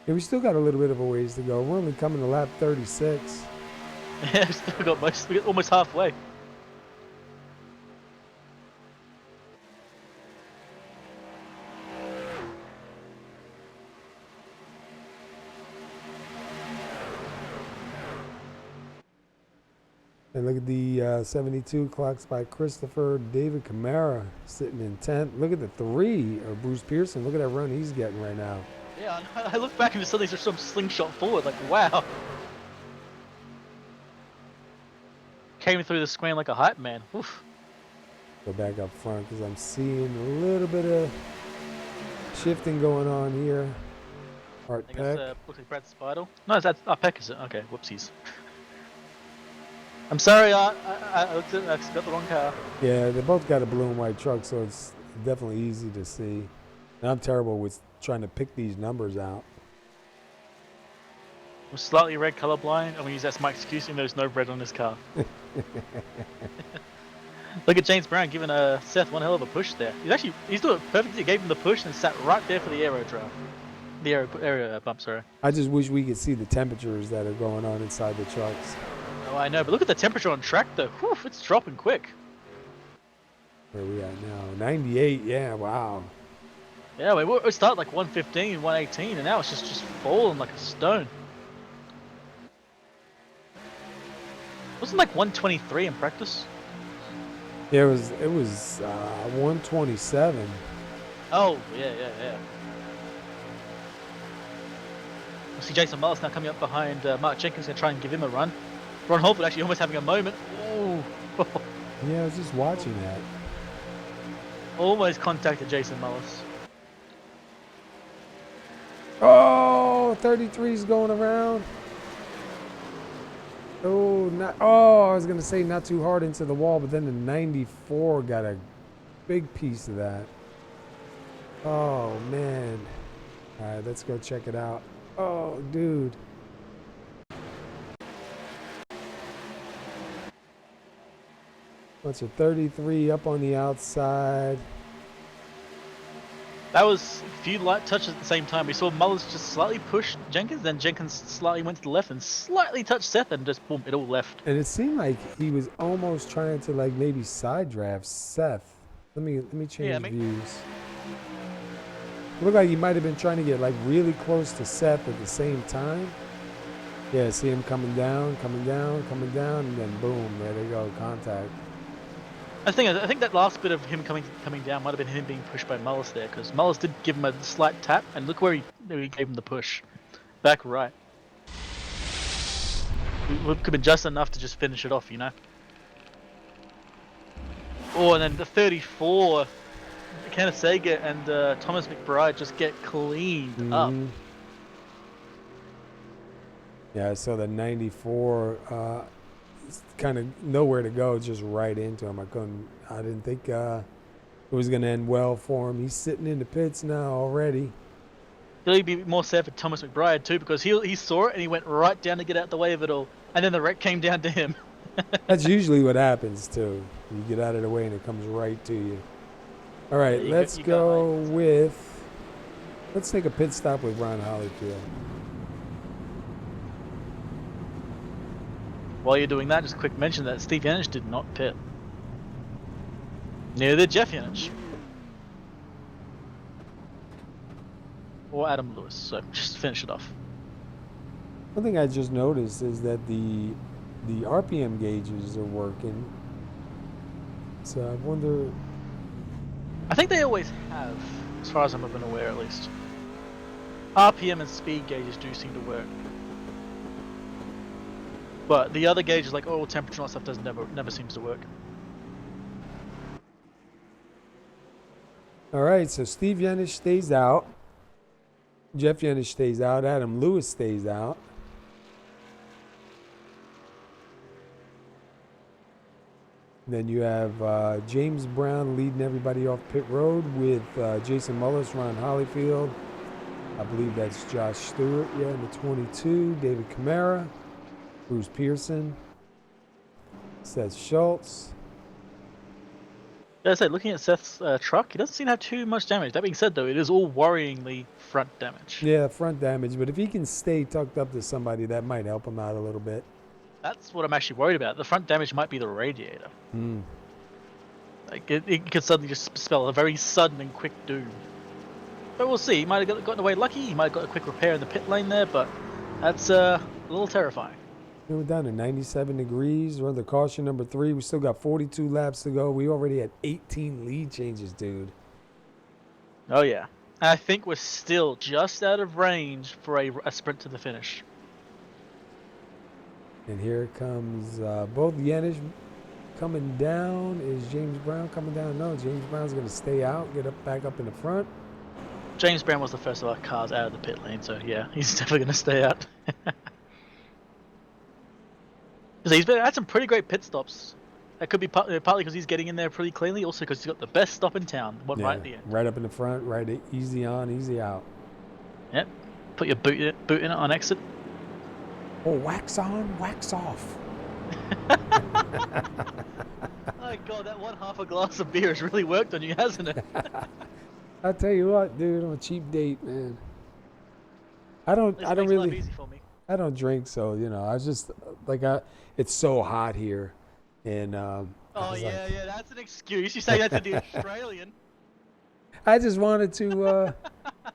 Yeah, we still got a little bit of a ways to go. We're only coming to lap 36. Yeah, we still got almost halfway. And look at the 72 clocks by Christopher. David Camara sitting in 10th. Look at the 3 of Bruce Pearson. Look at that run he's getting right now. Yeah, I look back and suddenly there's some slingshot forward. Like, wow. Came through the screen like a hype man. Oof. Go back up front because I'm seeing a little bit of shifting going on here. Art I think Peck. looks like Brad Spidle. No, that's Peck, is it? Okay, whoopsies. I'm sorry, I looked at I got the wrong car. Yeah, they both got a blue and white truck, so it's definitely easy to see. And I'm terrible with trying to pick these numbers out. I'm slightly red colorblind. I'm going to use that as my excuse, and there's no red on this car. Look at James Brown giving Seth one hell of a push there. He's doing it perfectly. He gave him the push and sat right there for the aero drop. The aero bump, sorry. I just wish we could see the temperatures that are going on inside the trucks. Oh, I know, but look at the temperature on track though. Whew, it's dropping quick. Where are we at now? 98, yeah, wow. Yeah, we started like 115, 118, and now it's just falling like a stone. Wasn't like 123 in practice? Yeah, it was 127. Oh, yeah. I see Jason Mullis now coming up behind Mark Jenkins, going to try and give him a run. Ron Holford actually almost having a moment. Ooh. Yeah, I was just watching that. Almost contacted Jason Mullis. Oh, 33's going around. Oh, I was going to say not too hard into the wall, but then the 94 got a big piece of that. Oh, man. All right, let's go check it out. Oh, dude. Bunch of 33 up on the outside. That was a few light touches at the same time. We saw Mullis just slightly push Jenkins, then Jenkins slightly went to the left and slightly touched Seth, and just boom, it all left. And it seemed like he was almost trying to like maybe side draft Seth. Let me change views. It looked like he might have been trying to get like really close to Seth at the same time. Yeah, see him coming down, and then boom, there they go, contact. I think that last bit of him coming down might have been him being pushed by Mullis there, because Mullis did give him a slight tap, and look where he gave him the push. Back right. It could have been just enough to just finish it off, you know? Oh, and then the 34, Kenneth Sager and Thomas McBride just get cleaned up. Yeah, so the 94, kind of nowhere to go, just right into him. I didn't think it was going to end well for him. He's sitting in the pits now already. It'll be more sad for Thomas McBride too, because he saw it and he went right down to get out the way of it all, and then the wreck came down to him. That's usually what happens too. You get out of the way and it comes right to you. All right, let's go with. Let's take a pit stop with Ron Holyfield. While you're doing that, just a quick mention that Steve Yanish did not pit. Neither did Jeff Yanish. Or Adam Lewis, so just finish it off. One thing I just noticed is that the RPM gauges are working. So I wonder. I think they always have, as far as I'm been aware at least. RPM and speed gauges do seem to work. But the other gauges like oil temperature and all that stuff never seems to work. All right, so Steve Yanish stays out. Jeff Yanish stays out. Adam Lewis stays out. Then you have James Brown leading everybody off pit road with Jason Mullis, Ron Holyfield. I believe that's Josh Stewart, in the 22. David Camara, Bruce Pearson, Seth Schultz. As I say, looking at Seth's truck, he doesn't seem to have too much damage. That being said, though, it is all worryingly front damage. Yeah, front damage. But if he can stay tucked up to somebody, that might help him out a little bit. That's what I'm actually worried about. The front damage might be the radiator. Like it could suddenly just spell a very sudden and quick doom. But we'll see. He might have gotten away lucky. He might have got a quick repair in the pit lane there, but that's a little terrifying. We're down to 97 degrees. We're under caution number 3. We still got 42 laps to go. We already had 18 lead changes, dude. Oh, yeah. I think we're still just out of range for a sprint to the finish. And here comes both Yanish coming down. Is James Brown coming down? No, James Brown's going to stay out, get back up in the front. James Brown was the first of our cars out of the pit lane, so yeah, he's definitely going to stay out. So he's had some pretty great pit stops. That could be partly because he's getting in there pretty cleanly, also because he's got the best stop in town, right at the end. Right up in the front, right easy on, easy out. Yep. Put your boot in it on exit. Oh, wax on, wax off. Oh god, that one half a glass of beer has really worked on you, hasn't it? I'll tell you what, dude, I'm a cheap date, man. I don't really. Easy for me. I don't drink, so I was just like, it's so hot here, and oh yeah, that's an excuse. You say that to the Australian. I just wanted to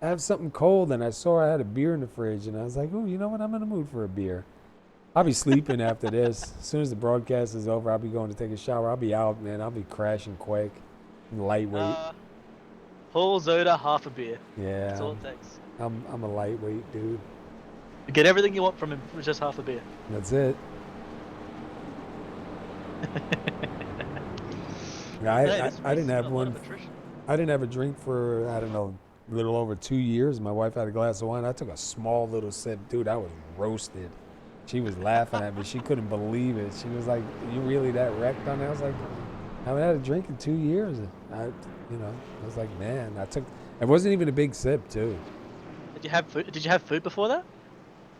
have something cold, and I saw I had a beer in the fridge, and I was like, oh, you know what? I'm in the mood for a beer. I'll be sleeping after this. As soon as the broadcast is over, I'll be going to take a shower. I'll be out, man. I'll be crashing quick, lightweight. Whole Zoda, half a beer. Yeah, that's all it takes. I'm a lightweight dude. You get everything you want from him with just half a beer. That's it. I didn't have one. I didn't have a drink for, I don't know, a little over 2 years. My wife had a glass of wine. I took a small little sip. Dude, I was roasted. She was laughing at me. She couldn't believe it. She was like, you really that wrecked on that? I was like, I haven't had a drink in 2 years. I was like, man, it wasn't even a big sip, too. Did you have food? Did you have food before that?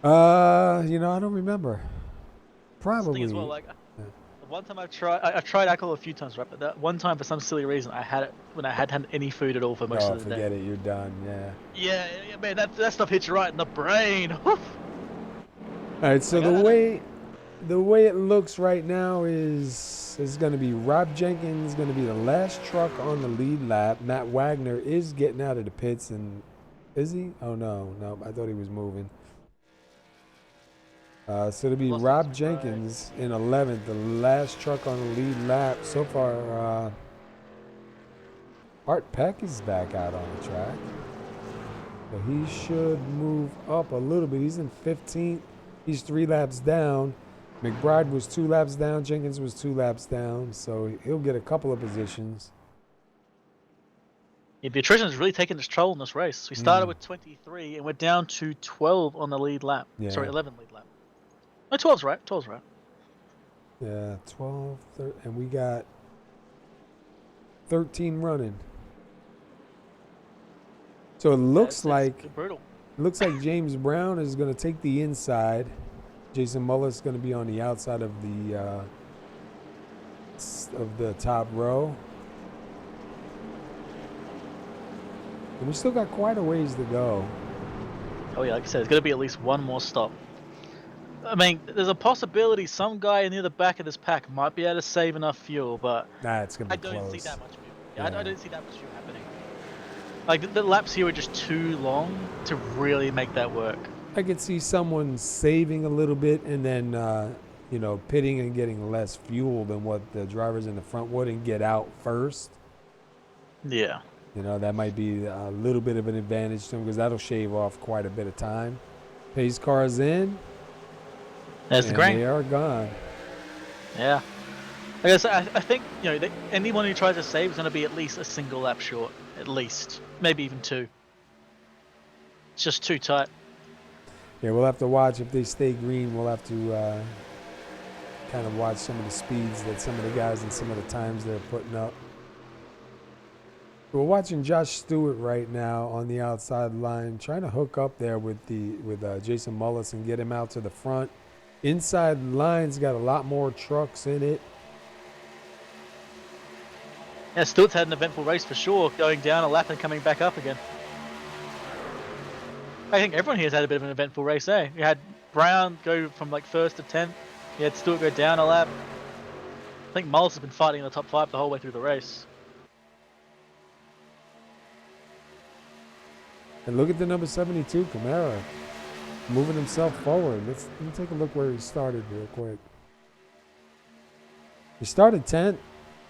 I don't remember. Probably. As well, like, one time I've tried alcohol a few times, right? But that one time, for some silly reason, I had it when I hadn't had any food at all for most of the day. Forget it. You're done. Yeah. Yeah, man. That stuff hits you right in the brain. All right. So the way it looks right now is going to be Rob Jenkins going to be the last truck on the lead lap. Matt Wagner is getting out of the pits, and is he? Oh no, I thought he was moving. So it'll be Rob Jenkins in 11th, the last truck on the lead lap. So far, Art Peck is back out on the track. So he should move up a little bit. He's in 15th. He's 3 laps down. McBride was 2 laps down. Jenkins was 2 laps down. So he'll get a couple of positions. Yeah, attrition has really taken its toll in this race. We started with 23 and we're down to 12 on the lead lap. Yeah. Sorry, 11 lead lap. No, 12's right. 12's right. Yeah, 12, 13, and we got 13 running. So it looks like brutal. James Brown is going to take the inside. Jason Mullis is going to be on the outside of the top row. And we still got quite a ways to go. Oh yeah, like I said, there's going to be at least one more stop. I mean, there's a possibility some guy near the back of this pack might be able to save enough fuel, but Nah, it's going to I be don't close. see that much fuel. Yeah, Yeah. I don't see that much fuel happening. Like, the laps here are just too long to really make that work. I could see someone saving a little bit and then, pitting and getting less fuel than what the drivers in the front would and get out first. Yeah. That might be a little bit of an advantage to them because that'll shave off quite a bit of time. Pace cars in. There's the grain. They are gone. Yeah. Like I said, I think, anyone who tries to save is going to be at least a single lap short. At least. Maybe even two. It's just too tight. Yeah, we'll have to watch if they stay green. We'll have to kind of watch some of the speeds that some of the guys and some of the times they're putting up. We're watching Josh Stewart right now on the outside line, trying to hook up there with Jason Mullis and get him out to the front. Inside line's got a lot more trucks in it. Yeah, Stewart's had an eventful race for sure, going down a lap and coming back up again. I think everyone here has had a bit of an eventful race, eh? You had Brown go from like 1st to 10th. You had Stewart go down a lap. I think Mullis has been fighting in the top 5 the whole way through the race. And look at the number 72, Camara, moving himself forward. Let me take a look where he started real quick. He started 10th,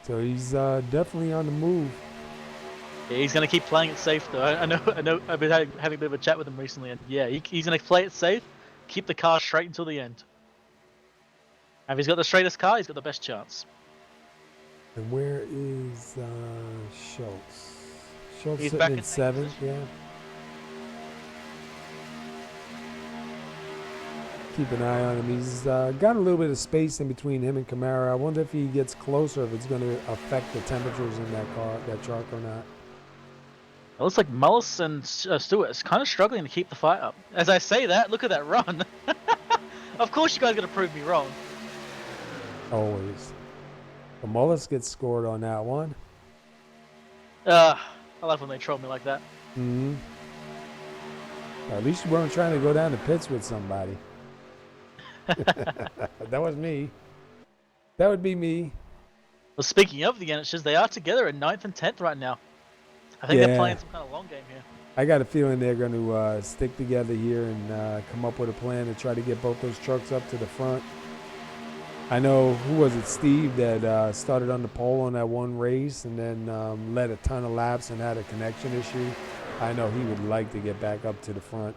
so he's definitely on the move. Yeah, he's going to keep playing it safe, though. I know. I've been having a bit of a chat with him recently, and yeah, he's going to play it safe, keep the car straight until the end. And if he's got the straightest car, he's got the best chance. And where is Schultz? Schultz He's sitting back in in second 7th, yeah. Keep an eye on him. He's got a little bit of space in between him and Camara. I wonder if he gets closer, if it's going to affect the temperatures in that truck or not. It looks like Mullis and Stewart is kind of struggling to keep the fight up. As I say that, look at that run. Of course you guys are going to prove me wrong. Always. The Mullis gets scored on that one. I love when they troll me like that. Mm-hmm. At least you weren't trying to go down the pits with somebody. That was me. That would be me. Well, speaking of the Yanniches, they are together at 9th and 10th right now. I think they're playing some kind of long game here. I got a feeling they're going to stick together here and come up with a plan to try to get both those trucks up to the front. I know, who was it, Steve, that started on the pole on that one race and then led a ton of laps and had a connection issue. I know he would like to get back up to the front.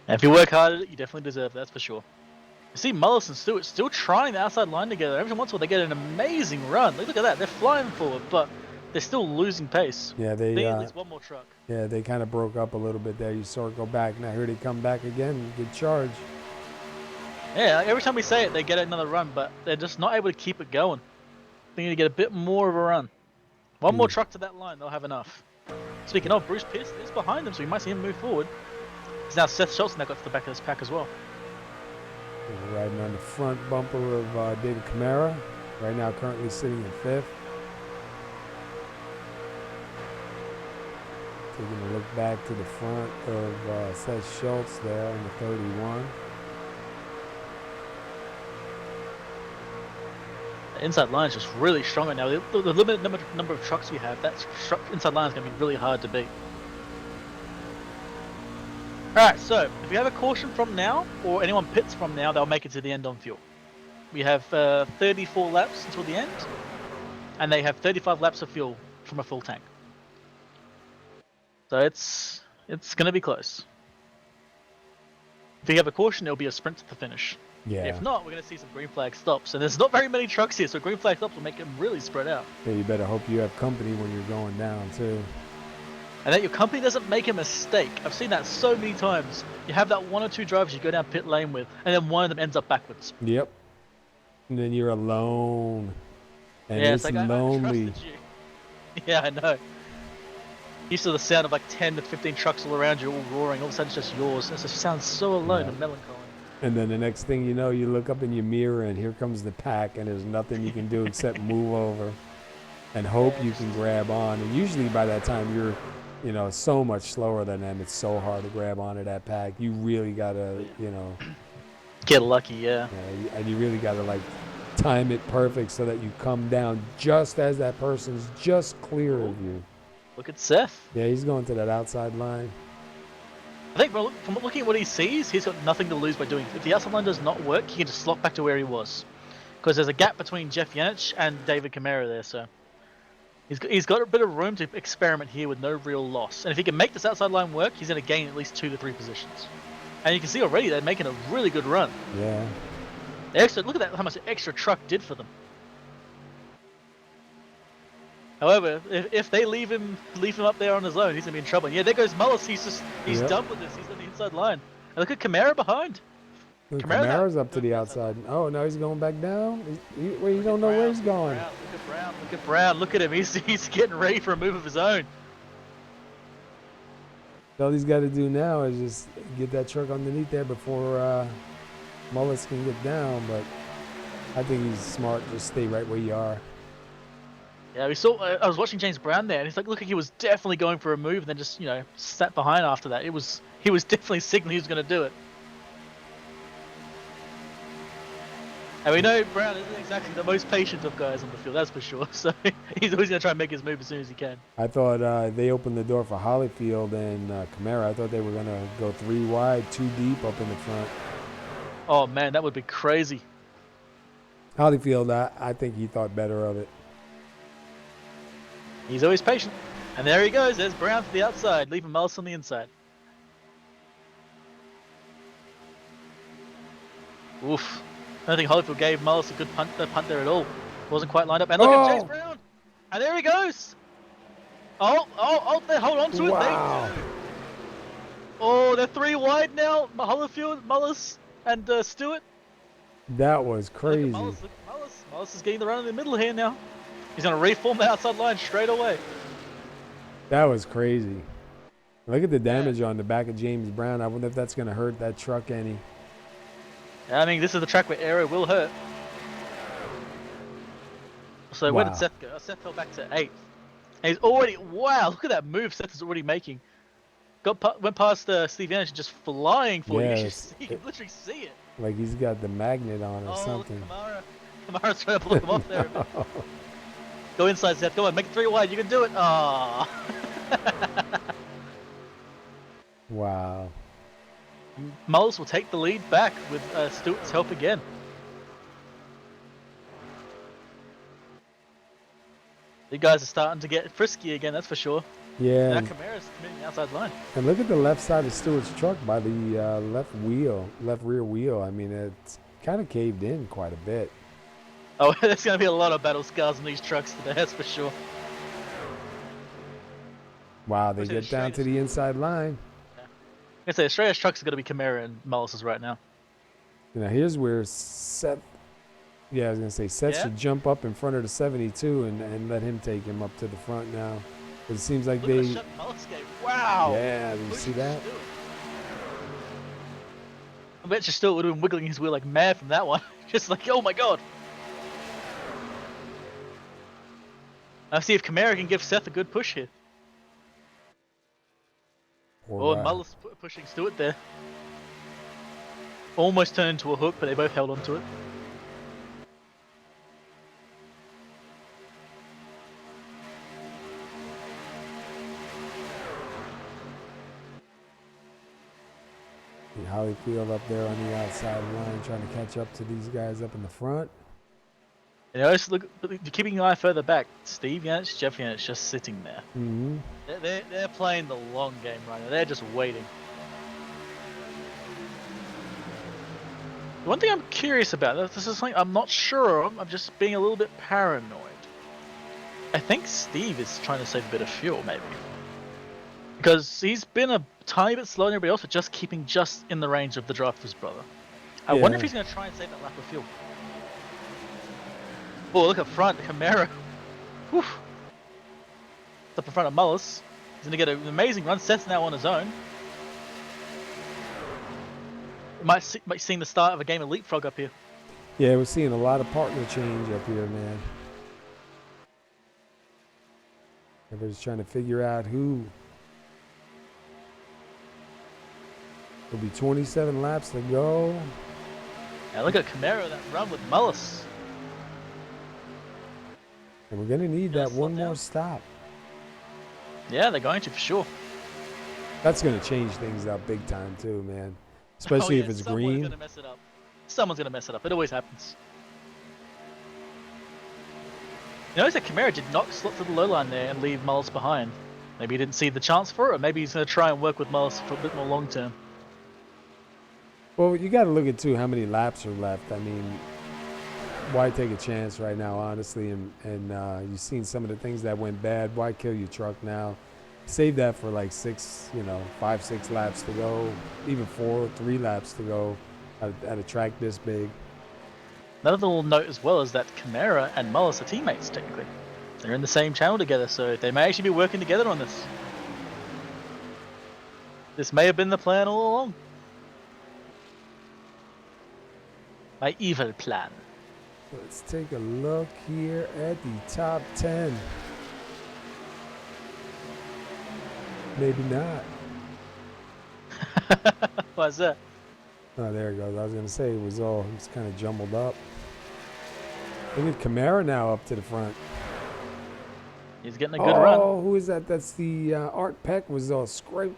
And if you work hard at it, you definitely deserve it, that's for sure. You see Mullis and Stewart still trying the outside line together. Every once in a while they get an amazing run. Look at that, they're flying forward, but they're still losing pace. Yeah, they need at least one more truck. Yeah, they kind of broke up a little bit there. You saw it go back. Now here they come back again. Good charge. Yeah, like every time we say it, they get another run, but they're just not able to keep it going. They need to get a bit more of a run. One more truck to that line, they'll have enough. Speaking of, Bruce Pierce is behind them, so we might see him move forward. Because now Seth Schultz now got to the back of this pack as well. We're riding on the front bumper of David Camara. Right now currently sitting in 5th. Taking a look back to the front of Seth Schultz there in the 31. The inside line is just really strong right now. The limited number of trucks we have, that inside line is going to be really hard to beat. Alright, so if we have a caution from now, or anyone pits from now, they'll make it to the end on fuel. We have 34 laps until the end, and they have 35 laps of fuel from a full tank. So it's going to be close. If we have a caution, it'll be a sprint to the finish. Yeah. If not, we're going to see some green flag stops, and there's not very many trucks here, so green flag stops will make them really spread out. Yeah, you better hope you have company when you're going down too. And that your company doesn't make a mistake. I've seen that so many times. You have that one or two drivers you go down pit lane with, and then one of them ends up backwards. Yep. and then you're alone, and Yeah, it's like I lonely. trusted you. Yeah, I know. Used to the sound of like 10 to 15 trucks all around you, all roaring. All of a sudden, it's just yours. It just sounds so alone Yeah. and melancholy. And then the next thing you know, you look up in your mirror, and here comes the pack, and there's nothing you can do except move over and hope you can grab on. And usually by that time, you're, so much slower than them. It's so hard to grab onto that pack. You really gotta, Get lucky, yeah. and you really gotta like time it perfect so that you come down just as that person's just clear of you. Look at Seth. Yeah, he's going to that outside line. I think from looking at what he sees, he's got nothing to lose by doing it. If the outside line does not work, he can just slot back to where he was. Because there's a gap between Jeff Janich and David Camara there, so he's got a bit of room to experiment here with no real loss. And if he can make this outside line work, he's going to gain at least 2 to 3 positions. And you can see already they're making a really good run. Yeah. Look at that, how much the extra truck did for them. However, if they leave him up there on his own, he's gonna be in trouble. And yeah, there goes Mullis. He's done with this. He's on the inside line. And look at Camara behind. Camara's up to the outside. Oh, now he's going back down. You don't know where he's going. Look at Brown. Look at him. He's getting ready for a move of his own. All he's got to do now is just get that truck underneath there before Mullis can get down. But I think he's smart. Just stay right where you are. Yeah, I was watching James Brown there, and he's like, look, he was definitely going for a move, and then just sat behind after that. He was definitely signaling he was going to do it. And we know Brown isn't exactly the most patient of guys on the field, that's for sure. So he's always going to try and make his move as soon as he can. I thought they opened the door for Holyfield and Camara. I thought they were going to go 3 wide, 2 deep up in the front. Oh, man, that would be crazy. Holyfield, I think he thought better of it. He's always patient. And there he goes. There's Brown to the outside, leaving Mullis on the inside. Oof. I don't think Holyfield gave Mullis a good punt there at all. Wasn't quite lined up. And look at James Brown. And there he goes. Oh, they hold on to it. Wow. They're 3 wide now. Holyfield, Mullis, and Stewart. That was crazy. Look at Mullis. Mullis is getting the run in the middle here now. He's going to reform the outside line straight away. That was crazy. Look at the damage on the back of James Brown. I wonder if that's going to hurt that truck any. I mean, this is the track where aero will hurt. So where did Seth go? Seth fell back to 8th. And he's already... Wow, look at that move Seth is already making. Went past Steve Yannick just flying for you. You can literally see it. Like he's got the magnet on or something. Look, Kamara's trying to block him off there a bit. Go inside, Seth. Come on, make it 3 wide. You can do it. Aww. Wow. Mullis will take the lead back with Stewart's help again. You guys are starting to get frisky again, that's for sure. Yeah. Now Kamara's committing the outside line. And look at the left side of Stewart's truck by the left rear wheel. I mean, it's kind of caved in quite a bit. Oh, there's going to be a lot of battle scars on these trucks today, that's for sure. Wow, they get down to the inside line. I say Australia's trucks are going to be Camara and Mullis's right now. Now here's where Seth. Yeah, I was gonna say Seth should jump up in front of the 72 and let him take him up to the front now. It seems like Look at the shot Mullis gave. Wow. Yeah, did you see that? I bet you still would have been wiggling his wheel like mad from that one. Just like, oh my god. Let's see if Camara can give Seth a good push here. And Mullis pushing Stewart there. Almost turned into a hook, but they both held onto it. Holyfield up there on the outside line trying to catch up to these guys up in the front. And also look, keeping an eye further back, Steve Yannick, Jeff Yannick just sitting there. Mm-hmm. They're playing the long game right now. They're just waiting. One thing I'm curious about, this is something I'm not sure of, I'm just being a little bit paranoid. I think Steve is trying to save a bit of fuel, maybe. Because he's been a tiny bit slower than everybody else, but just keeping just in the range of the drive of his brother. I wonder if he's going to try and save that lap of fuel. Oh, look up front, Camaro. Whew. Up in front of Mullis. He's gonna get an amazing run. Seth's now on his own. Might see the start of a game of leapfrog up here. Yeah, we're seeing a lot of partner change up here, man. Everybody's trying to figure out who. There'll be 27 laps to go. Yeah, look at Camaro, that run with Mullis. And we're going to need that slow one down. more stop. Yeah, they're going to for sure. That's going to change things up big time too, man. Especially if it's Someone's green. gonna mess it up. Someone's gonna mess it up. It always happens. You notice that Camaro did not slip to the low line there and leave Mullis behind. Maybe he didn't see the chance for it, or maybe he's gonna try and work with Mullis for a bit more long term. Well, you got to look at too how many laps are left. I mean, why take a chance right now, honestly? And you've seen some of the things that went bad. Why kill your truck now? Save that for like 5, 6 laps to go, even 4, 3 laps to go at a track this big. Another little note as well is that Camaro and Mullis are teammates technically. They're in the same channel together, so they may actually be working together on this. This may have been the plan all along. My evil plan. Let's take a look here at the top 10. Maybe not. Why's that? Oh, there it goes. I was going to say it was kind of jumbled up. Look at Camaro now up to the front. He's getting a good run. Oh, who is that? That's the Art Peck was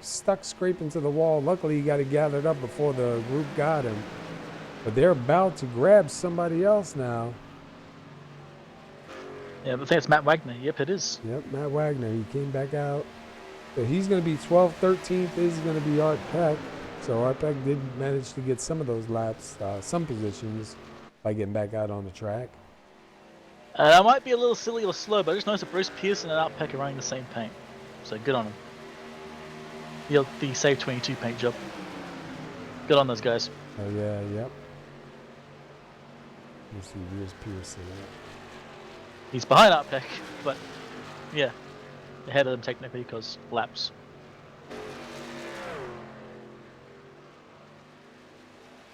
stuck scraping to the wall. Luckily, he got it gathered up before the group got him. But they're about to grab somebody else now. Yeah, but I think it's Matt Wagner. Yep, it is. Yep, Matt Wagner. He came back out. So he's going to be 12th, 13th is going to be Art Peck. So Art Peck did manage to get some of those laps, some positions, by getting back out on the track. I might be a little silly or slow, but I just noticed that Bruce Pearson and Art Peck are running the same paint. So good on him. The Save 22 paint job. Good on those guys. Oh, yeah, yep. Let's see, where's Pearson at? He's behind Art Peck, but yeah, ahead of them technically because laps.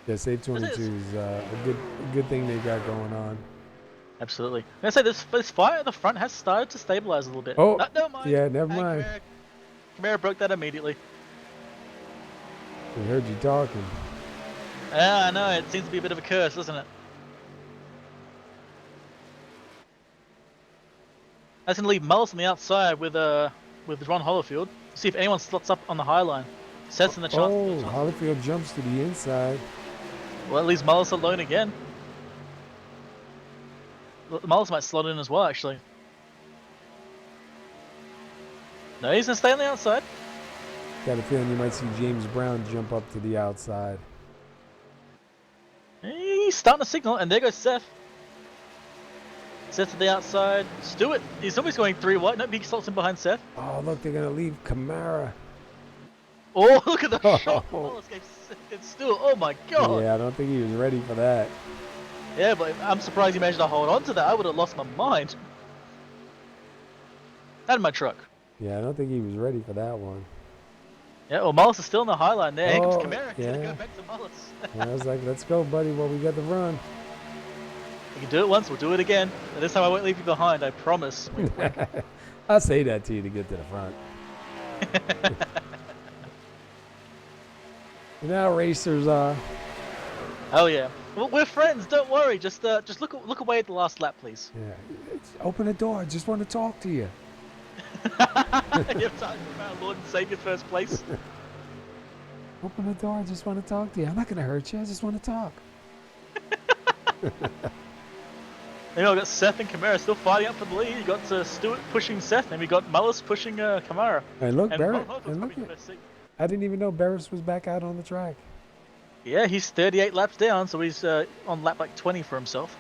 Yeah, Save 22 is a good thing they got going on. Absolutely. I'm gonna say this fire at the front has started to stabilize a little bit. Oh, never mind. yeah, never mind. Camaro broke that immediately. We heard you talking. Yeah, I know. It seems to be a bit of a curse, doesn't it? That's gonna leave Mullis on the outside with Ron Hollifield. See if anyone slots up on the high line. Sets in the chance. Oh, Hollifield jumps to the inside. Well, it leaves Mullis alone again. Mullis might slot in as well, actually. No, he's gonna stay on the outside. Got a feeling you might see James Brown jump up to the outside. He's starting to signal, and there goes Seth. Seth to the outside. Stewart, he's always going 3 wide. No, he slots in behind Seth. Oh, look, they're going to leave Camara. Oh, look at the shot. Mullis gave Stewart. Oh my god. Yeah, I don't think he was ready for that. Yeah, but I'm surprised he managed to hold on to that. I would have lost my mind. Out of my truck. Yeah, I don't think he was ready for that one. Yeah, well, Mullis is still in the high line there. Here comes Oh, Camaro. He's yeah. gonna go back to Mullis. And I was like, let's go, buddy, while we got the run. We can do it once, we'll do it again. And this time I won't leave you behind, I promise. I'll say that to you to get to the front. Now racers are. Oh yeah. Well, we're friends, don't worry. Just look away at the last lap, please. Yeah, open the door. I just want to talk to you. You have time for our Lord and Savior first place. Open the door. I just want to talk to you. I'm not going to hurt you. I just want to talk. You know, we got Seth and Camaro still fighting up for the lead. You got Stewart pushing Seth, and we got Mullis pushing Camaro. And look, And Barrett. Ron Hoff was And look probably at, the best seat. I didn't even know Barris was back out on the track. Yeah, he's 38 laps down, so he's on lap like 20 for himself.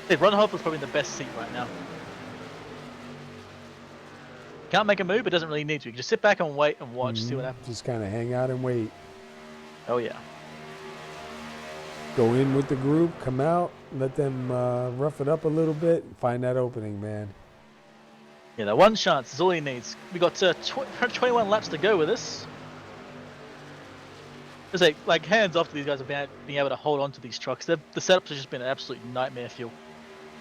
Hey, Ron Hoff was probably the best seat right now. Can't make a move, but doesn't really need to. You can just sit back and wait and watch, see what happens. Just kind of hang out and wait. Oh yeah. Go in with the group, come out, let them rough it up a little bit, and find that opening, man. Yeah, that one chance is all he needs. We got 21 laps to go with this. Just like hands off to these guys of being able to hold on to these trucks. The setups have just been an absolute nightmare fuel.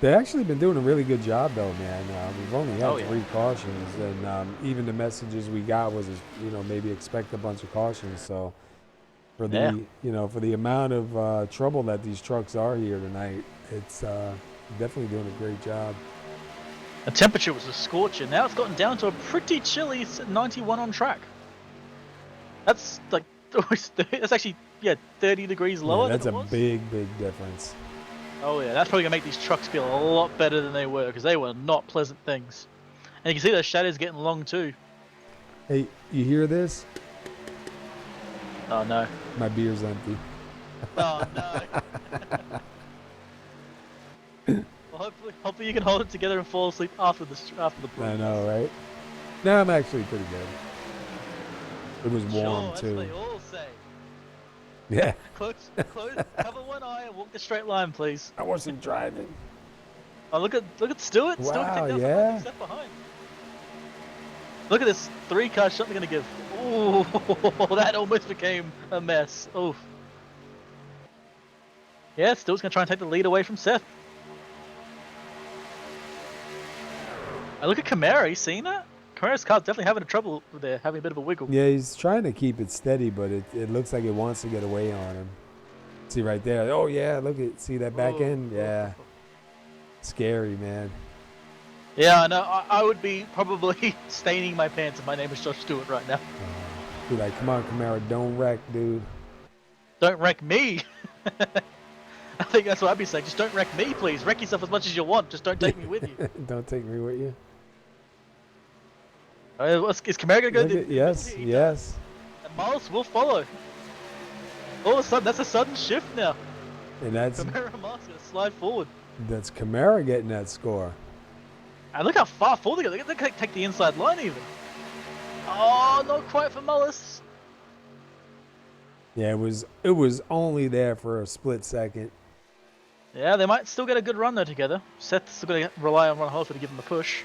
They've actually been doing a really good job, though, man. We've only had 3 cautions, and even the messages we got was, maybe expect a bunch of cautions. So for the, for the amount of trouble that these trucks are here tonight, it's definitely doing a great job. The temperature was a scorcher. Now it's gotten down to a pretty chilly 91 on track. That's like that's actually 30 degrees lower. Yeah, that's than it a was. big difference. Oh yeah, that's probably gonna make these trucks feel a lot better than they were, because they were not pleasant things. And you can see those shadows getting long too. Hey, you hear this? Oh no. My beer's empty. Oh no. Well, hopefully you can hold it together and fall asleep after the brew. I know, right? No, I'm actually pretty good. It was warm Sure, too. that's what they all say. Yeah. Close, cover one eye and walk the straight line, please. I wasn't driving. Oh, look at Stewart. Wow, Stewart can take yeah. that step behind. Look at this 3-car shot they're gonna give. Ooh, that almost became a mess. Oof. Yeah, Stewart's gonna try and take the lead away from Seth. I look at Camara. You seen that? Camara's car's definitely having trouble there, having a bit of a wiggle. Yeah, he's trying to keep it steady, but it looks like it wants to get away on him. See right there. Oh yeah, see that back end? Yeah. Scary, man. Yeah, I know. I would be probably staining my pants if my name is Josh Stewart right now. Be like, come on, Camara, don't wreck, dude. Don't wreck me. I think that's what I'd be saying. Just don't wreck me, please. Wreck yourself as much as you want. Just don't take me with you. Don't take me with you. Is Camara going to go? Yes. And Miles will follow. All of a sudden, that's a sudden shift now. And that's Camara and Miles going to slide forward. That's Camara getting that score. And look how far forward they go. They can take the inside line even. Oh, not quite for Mullis. Yeah, it was only there for a split second. Yeah, they might still get a good run though together. Seth's still going to rely on Ron Holford to give him a push.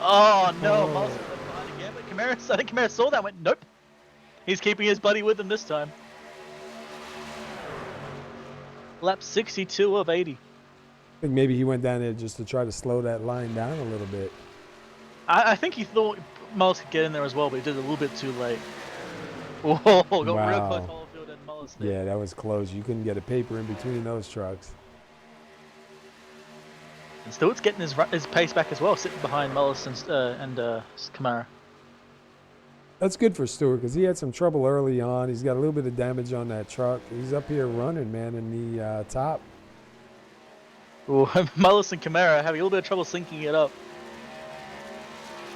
Oh no, Mullis is behind again, but I think Camara saw that and went, nope. He's keeping his buddy with him this time. Lap 62 of 80. I think maybe he went down there just to try to slow that line down a little bit. I think he thought Mullis could get in there as well, but he did it a little bit too late. Whoa, got real close to Holyfield and Mullis there. Yeah, that was close. You couldn't get a paper in between those trucks. And Stewart's getting his pace back as well, sitting behind Mullis and Camara. That's good for Stewart because he had some trouble early on. He's got a little bit of damage on that truck. He's up here running, man, in the top. Ooh, Mullis and Camara having a little bit of trouble syncing it up.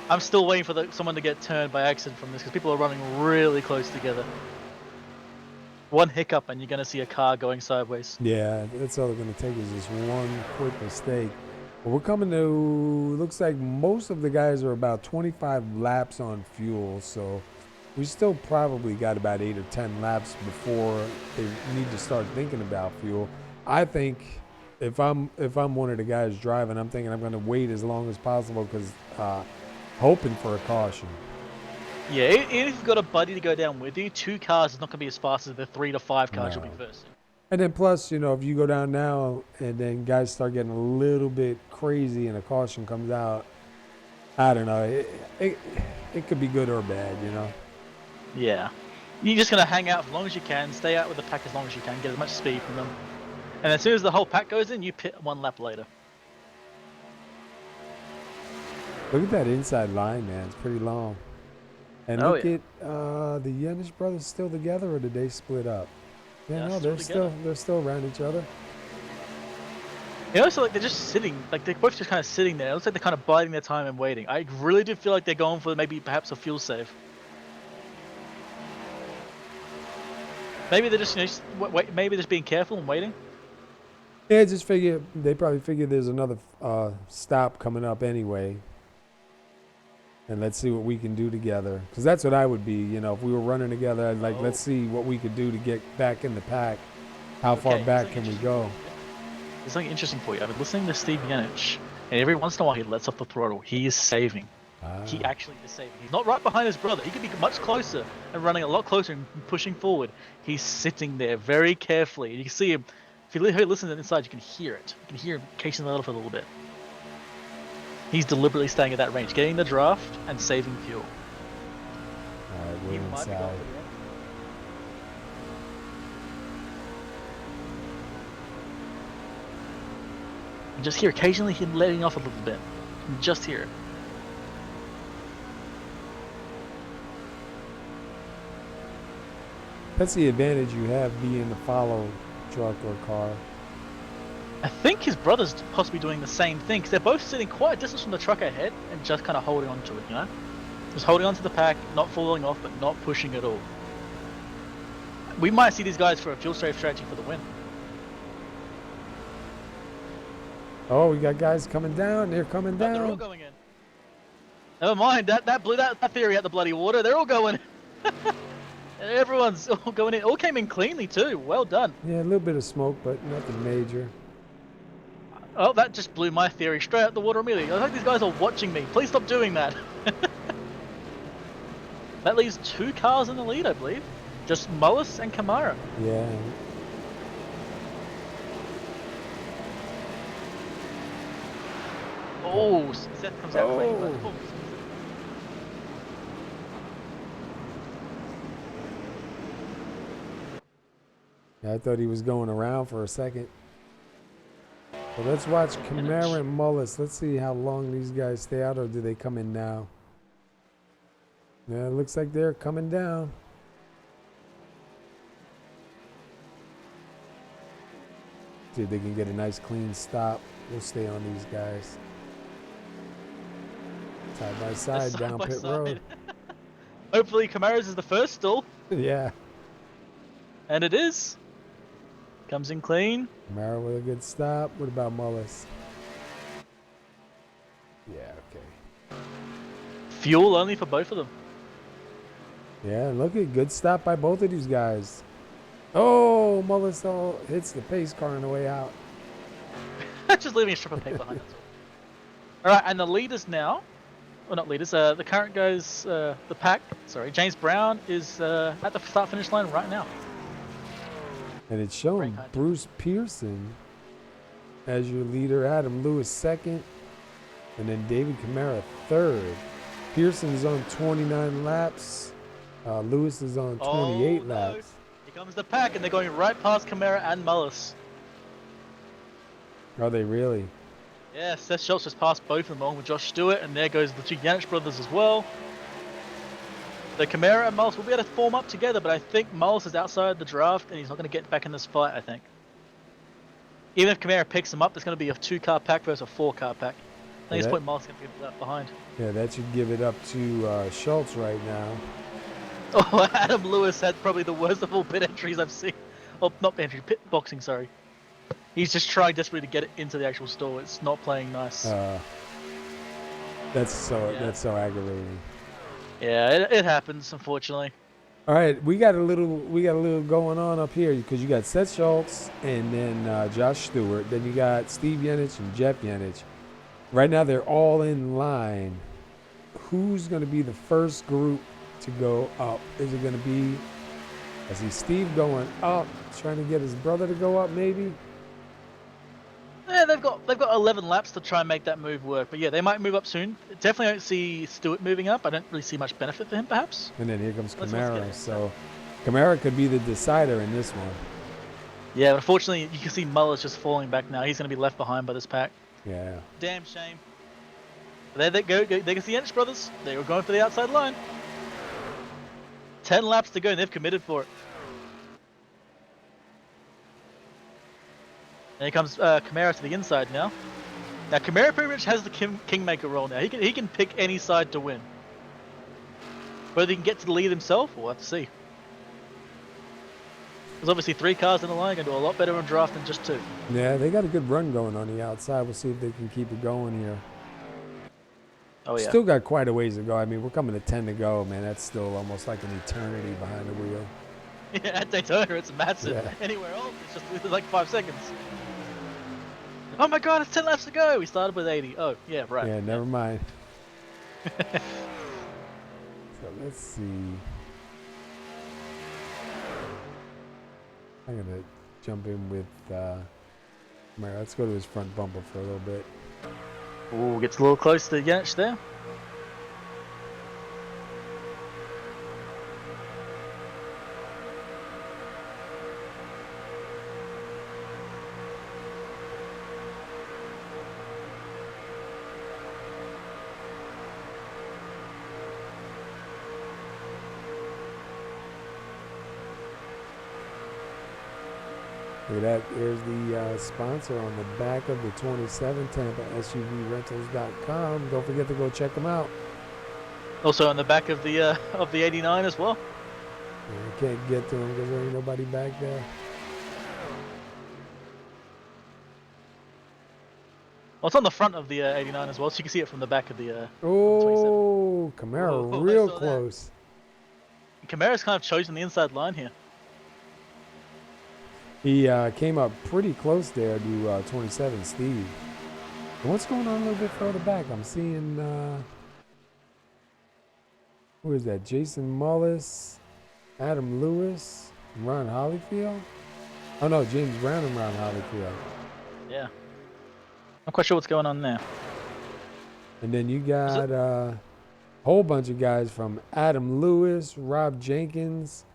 I'm still waiting for someone to get turned by accident from this because people are running really close together. One hiccup and you're going to see a car going sideways. Yeah, that's all they're going to take is this one quick mistake. But we're coming to, looks like most of the guys are about 25 laps on fuel, so we still probably got about 8 or 10 laps before they need to start thinking about fuel. I think if I'm one of the guys driving, I'm thinking I'm going to wait as long as possible because hoping for a caution. Yeah, even if you've got a buddy to go down with you, 2 cars is not going to be as fast as the 3 to 5 cars you'll be first. And then plus, if you go down now and then guys start getting a little bit crazy and a caution comes out, I don't know. It could be good or bad, Yeah. You're just going to hang out as long as you can, stay out with the pack as long as you can, get as much speed from them. And as soon as the whole pack goes in, you pit 1 lap later. Look at that inside line, man. It's pretty long. And look at the Yenish brothers still together, or did they split up? Yeah, no, they're still around each other. You know, so they're just sitting, they're both just kind of sitting there. It looks like they're kind of biding their time and waiting. I really do feel like they're going for perhaps a fuel save. Maybe they're just, maybe they're just being careful and waiting. Yeah, they probably figure there's another stop coming up anyway. And let's see what we can do together. Because that's what I would be. You know, if we were running together, I'd like, let's see what we could do to get back in the pack. How far back can we go? There's something interesting for you. I've been listening to Steve Yanich, and every once in a while he lets off the throttle. He is saving. He actually is saving. He's not right behind his brother. He could be much closer and running a lot closer and pushing forward. He's sitting there very carefully. You can see him. If you listen to the inside, you can hear it. You can hear him casing the off a little bit. He's deliberately staying at that range, getting the draft and saving fuel. All right, we're He might be inside. going for the end. You just hear occasionally him letting off a little bit. You can just hear it. That's the advantage you have being the follow truck or car. I think his brother's possibly doing the same thing, because they're both sitting quite a distance from the truck ahead and just kind of holding on to it, you know? Just holding on to the pack, not falling off, but not pushing at all. We might see these guys for a fuel safe strategy for the win. Oh, we got guys coming down. They're coming But they're all down. going in. Never mind, that blew that theory out the bloody water. They're all going in. Everyone's all going in. All came in cleanly too. Well done. Yeah, a little bit of smoke, but nothing major. Oh, that just blew my theory straight out the water immediately. I think these guys are watching me. Please stop doing that. That leaves 2 cars in the lead, I believe. Just Mullis and Kamara. Yeah. Oh, Seth comes out clean. But, oh. Yeah, I thought he was going around for a second. But let's watch Kamara and Mullis. Let's see how long these guys stay out, or do they come in now? Yeah, it looks like they're coming down. See if they can get a nice clean stop. We'll stay on these guys. Side by side, Side down by pit side. road. Hopefully Kamara's is the first stall. Yeah. And it is. Comes in clean. Kamara with a good stop. What about Mullis? Yeah, okay. Fuel only for both of them. Yeah, look at good stop by both of these guys. Oh, Mullis hits the pace car on the way out. Just leaving a strip of paper behind. Alright, and the leaders now, well not leaders, the current guys, the pack, sorry, James Brown is at the start finish line right now. And it's showing Great Bruce Pearson as your leader, Adam Lewis second, and then David Kamara third. Pearson's on 29 laps. Lewis is on 28 laps. Here comes the pack, and they're going right past Kamara and Mullis. Are they really? Yeah, Seth Schultz just passed both of them along with Josh Stewart, and there goes the 2 Yanich brothers as well. The Kamara and Mullis will be able to form up together, but I think Mullis is outside the draft, and he's not going to get back in this fight, I think. Even if Kamara picks him up, there's going to be a 2-car pack versus a 4-car pack. I think at this point Mullis is going to be left behind. Yeah, that should give it up to Schultz right now. Oh, Adam Lewis had probably the worst of all pit entries I've seen. Oh, not pit entry, pit boxing, sorry. He's just trying desperately to get it into the actual stall. It's not playing nice. That's so aggravating. Yeah, it happens, unfortunately. All right, we got a little going on up here because you got Seth Schultz and then Josh Stewart. Then you got Steve Yanich and Jeff Yanich. Right now they're all in line. Who's going to be the first group to go up? Is it going to be, I see Steve going up, trying to get his brother to go up maybe? Yeah, they've got 11 laps to try and make that move work. But yeah, they might move up soon. Definitely don't see Stewart moving up. I don't really see much benefit for him, perhaps. And then here comes Let's get Kamara. it. So Kamara could be the decider in this one. Yeah, but unfortunately, you can see Mullis just falling back now. He's going to be left behind by this pack. Yeah. Damn shame. There they go. They can see Yanich brothers. They were going for the outside line. 10 laps to go, and they've committed for it. And here comes Kamara to the inside now. Now Kamara pretty much has the kingmaker role now. He can pick any side to win. Whether he can get to the lead himself, we'll have to see. There's obviously 3 cars in the line, going to do a lot better on draft than just 2. Yeah, they got a good run going on the outside. We'll see if they can keep it going here. Oh yeah. Still got quite a ways to go. I mean, we're coming to 10 to go, man. That's still almost like an eternity behind the wheel. Yeah, at Daytona, it's massive. Yeah. Anywhere else, it's just like 5 seconds. Oh my god, it's 10 laps to go! We started with 80. Oh, yeah, right. Yeah, never mind. So let's see. I'm going to jump in with Mara. Let's go to his front bumper for a little bit. Ooh, gets a little close to the edge there. Look at that. There's the sponsor on the back of the 27, Tampa SUVRentals.com. Don't forget to go check them out. Also on the back of the 89 as well. I can't get to them because there ain't nobody back there. Well, it's on the front of the 89 as well, so you can see it from the back of the 27. Oh, Camaro Whoa, I real saw that. close. Camara's kind of chosen the inside line here. He came up pretty close there to 27, Steve. And what's going on a little bit further back? I'm seeing, who is that? Jason Mullis, Adam Lewis, and Ron Hollyfield? Oh, no, James Brown and Ron Hollyfield. Yeah. I'm quite sure what's going on there. And then you got a whole bunch of guys from Adam Lewis, Rob Jenkins,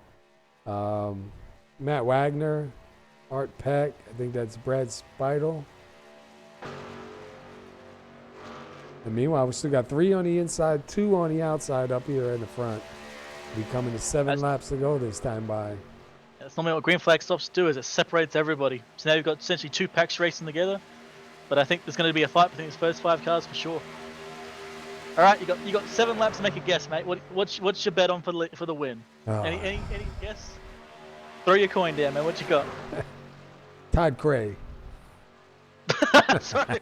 Matt Wagner, Art Peck. I think that's Brad Speidel. And meanwhile, we still got 3 on the inside, 2 on the outside up here in the front. Be coming to 7 laps to go this time by. That's normally what green flag stops do, is it separates everybody. So now you've got essentially 2 packs racing together. But I think there's going to be a fight between these first 5 cars for sure. All right, you got 7 laps to make a guess, mate. What's your bet on for the win? Oh. Any guess? Throw your coin down, man. What you got? Todd Cray. Sorry.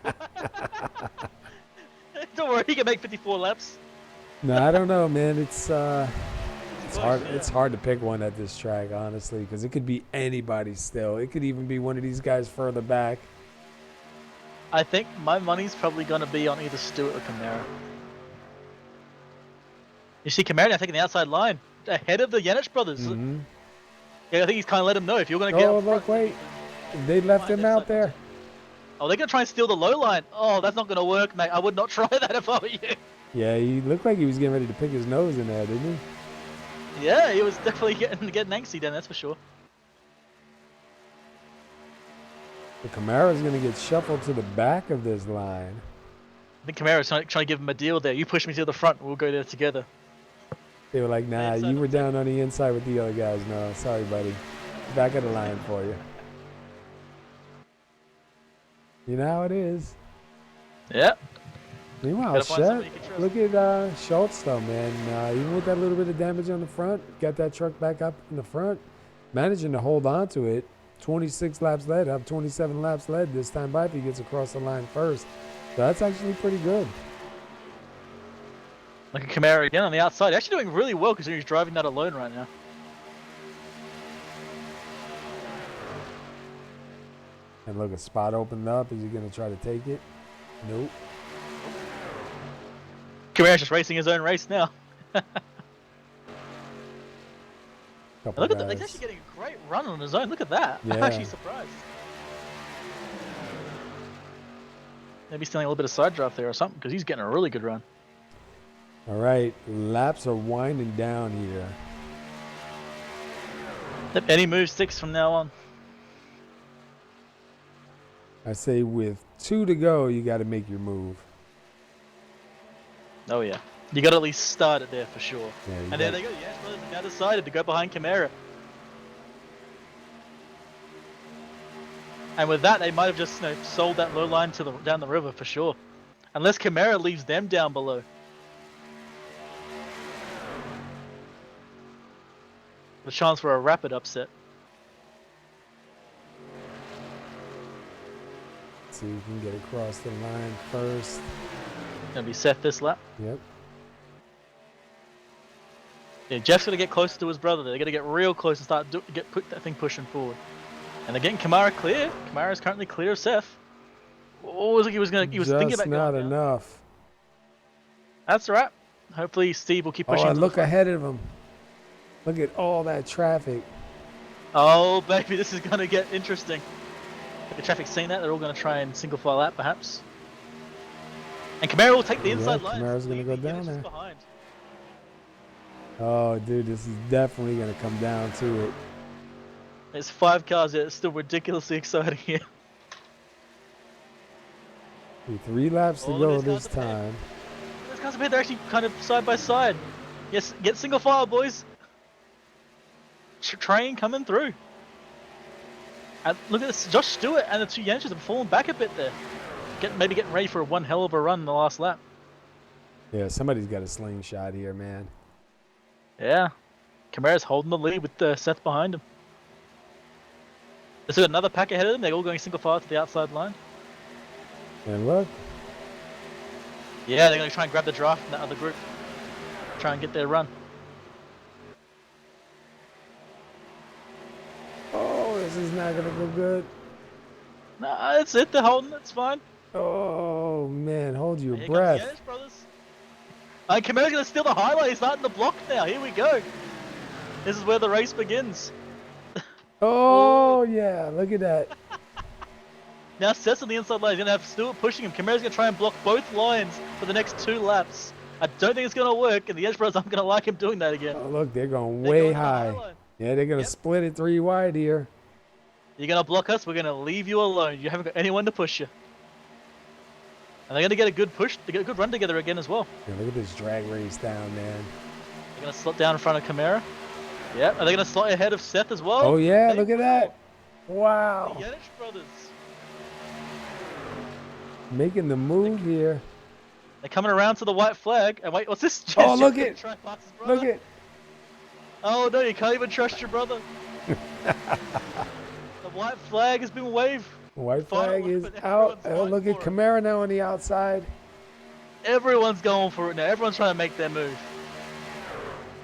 Don't worry, he can make 54 laps. No, I don't know, man. It's hard. Yeah. It's hard to pick one at this track, honestly, because it could be anybody still. It could even be one of these guys further back. I think my money's probably going to be on either Stewart or Camara. You see Camara now taking the outside line ahead of the Janich brothers. Mm-hmm. Yeah, I think he's kind of let him know if you're going to get Oh, up front. look, wait. They left him out there. Oh, they're going to try and steal the low line. Oh, that's not going to work, mate. I would not try that if I were you. Yeah, he looked like he was getting ready to pick his nose in there, didn't he? Yeah, he was definitely getting angsty then, that's for sure. The Camara's going to get shuffled to the back of this line. I think Camara's trying to give him a deal there. You push me to the front, we'll go there together. They were like, nah, Inside you the were down on the inside with the other guys. No, sorry, buddy. Back of the line for you. You know how it is. Yeah. Meanwhile, Gotta find Shet, somebody you can trust. look at Schultz, though, man. Even with that little bit of damage on the front, got that truck back up in the front, managing to hold on to it. 26 laps led, up 27 laps led this time by if he gets across the line first. So that's actually pretty good. Like a Camara again on the outside. Actually doing really well considering he's driving that alone right now. And look, a spot opened up. Is he going to try to take it? Nope. Camara's just racing his own race now. Couple Look at that. He's guys. actually getting a great run on his own. Look at that. I'm Yeah. actually surprised. Maybe stealing a little bit of side draft there or something because he's getting a really good run. All right, laps are winding down here. Yep, any move sticks from now on. I say with 2 to go, you got to make your move. Oh yeah. You got to at least start it there for sure. Yeah, you And there got- they go. Yes, brothers have now decided to go behind Camara. And with that, they might have just sold that low line to down the river for sure. Unless Camara leaves them down below. The chance for a rapid upset. See if you can get across the line first. Gonna be Seth this lap. Yep. Yeah, Jeff's gonna get closer to his brother. They're gonna get real close and start put that thing pushing forward. And they're getting Kamara clear. Kamara's currently clear of Seth. Oh, he was thinking about Just going not down. enough. That's all right. Hopefully Steve will keep pushing. Oh, and look ahead of him. Look at all that traffic. Oh, baby, this is gonna get interesting. The traffic's seen that. They're all gonna try and single file out, perhaps. And Kamara will take the inside line. Kamara's gonna go down there. Behind. Oh, dude, this is definitely gonna come down to it. There's 5 cars yet. It's still ridiculously exciting here. 3 laps to Oh, go these cars this are bad. time. Those cars are they're actually kind of side by side. Yes, get single file, boys. Train coming through. And look at this, Josh Stewart and the 2 Yankees have fallen back a bit there. Maybe getting ready for one hell of a run in the last lap. Yeah, somebody's got a slingshot here, man. Yeah. Kamara's holding the lead with Seth behind him. There's another pack ahead of them. They're all going single file to the outside line. And look. Yeah, they're going to try and grab the draft from that other group. Try and get their run. Oh, this is not going to go good. Nah, that's it. They're holding. It's fine. Oh, man. Hold your Here breath. comes the Yanis brothers. Kamara's going to steal the highlight. He's starting the block now. Here we go. This is where the race begins. Oh, yeah. Look at that. Now Seth's on the inside line. He's going to have Stewart pushing him. Kamara's going to try and block both lines for the next 2 laps. I don't think it's going to work, and the Edge Brothers aren't going to like him doing that again. Oh, look, they're going They're way going to the high. highline. Yeah, they're going to split it 3 wide here. You're going to block us, we're going to leave you alone. You haven't got anyone to push you. And they're going to get a good push, they get a good run together again as well. Yeah, look at this drag race down, man. They're going to slot down in front of Kamara. Yeah, are they going to slot ahead of Seth as well? Oh, yeah, They look at will. that. The Wow. Yanis brothers. Making the move here. They're coming around to the white flag. And wait, what's this? Oh, look Jeff's it. gonna try and pass his brother. Look at. Oh, no, you can't even trust your brother. The white flag has been waved. White Final flag one, is but out. everyone's Oh, look fighting at for it. Kamara now on the outside. Everyone's going for it now. Everyone's trying to make their move.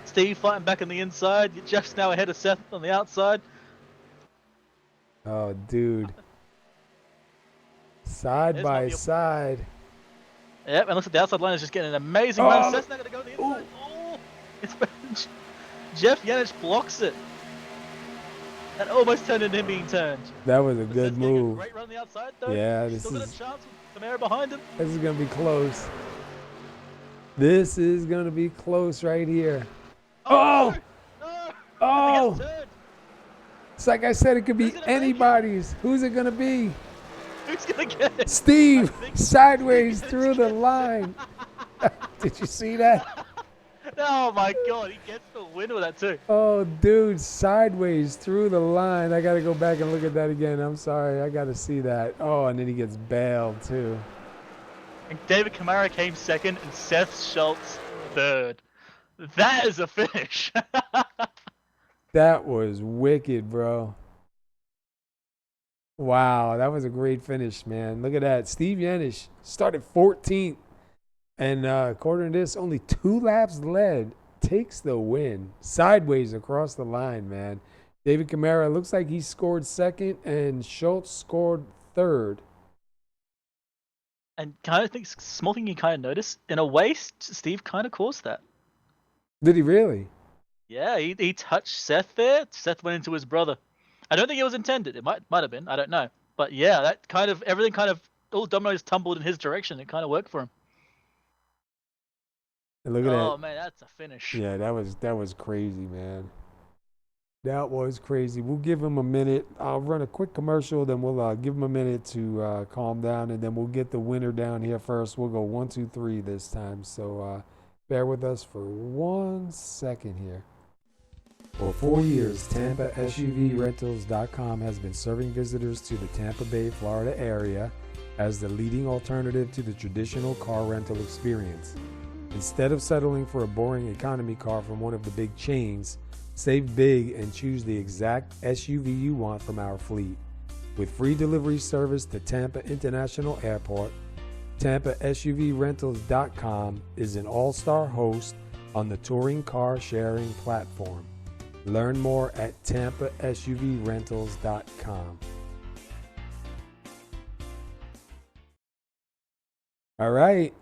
Steve fighting back on the inside. Jeff's now ahead of Seth on the outside. Oh, dude. Side There's by might be a- side. Yep, and looks like the outside line is just getting an amazing Oh, run. look- Seth's now going to go to the inside. Oh, it's Jeff Yanich blocks it. That almost turned into him being turned. That was a But good Seth's getting move. A great run on the outside though. Yeah, He's this still got is- a chance with Kamara behind him. This is going to be close. This is going to be close right here. Oh! No! Oh! I think it's turned. It's like I said, it could be Who's gonna make it? anybody's. Who's it going to be? Who's gonna get it? Steve, I think- sideways through the line. Did you see that? Oh my god, he gets the win with that too. Oh, dude, sideways through the line. I got to go back and look at that again. I'm sorry. I got to see that. Oh, and then he gets bailed, too. And David Kamara came second and Seth Schultz third. That is a finish. That was wicked, bro. Wow, that was a great finish, man. Look at that. Steve Yanish started 14th. And according to this, only 2 laps led. Takes the win. Sideways across the line, man. David Kamara looks like he scored second, and Schultz scored third. And kind of think small thing you kind of notice in a way, Steve kind of caused that. Did he really? Yeah, he touched Seth there. Seth went into his brother. I don't think it was intended. It might have been. I don't know. But yeah, that kind of everything kind of all dominoes tumbled in his direction. It kind of worked for him. And look at that. Oh man, that's a finish. Yeah, that was crazy, man. That was crazy. We'll give him a minute. I'll run a quick commercial, then we'll give him a minute to calm down, and then we'll get the winner down here first. We'll go 1, 2, 3 this time. So bear with us for 1 second here. For 4 years, TampaSUVRentals.com has been serving visitors to the Tampa Bay, Florida area as the leading alternative to the traditional car rental experience. Instead of settling for a boring economy car from one of the big chains, save big and choose the exact SUV you want from our fleet. With free delivery service to Tampa International Airport, TampaSUVRentals.com is an all-star host on the touring car sharing platform. Learn more at TampaSUVRentals.com. All right,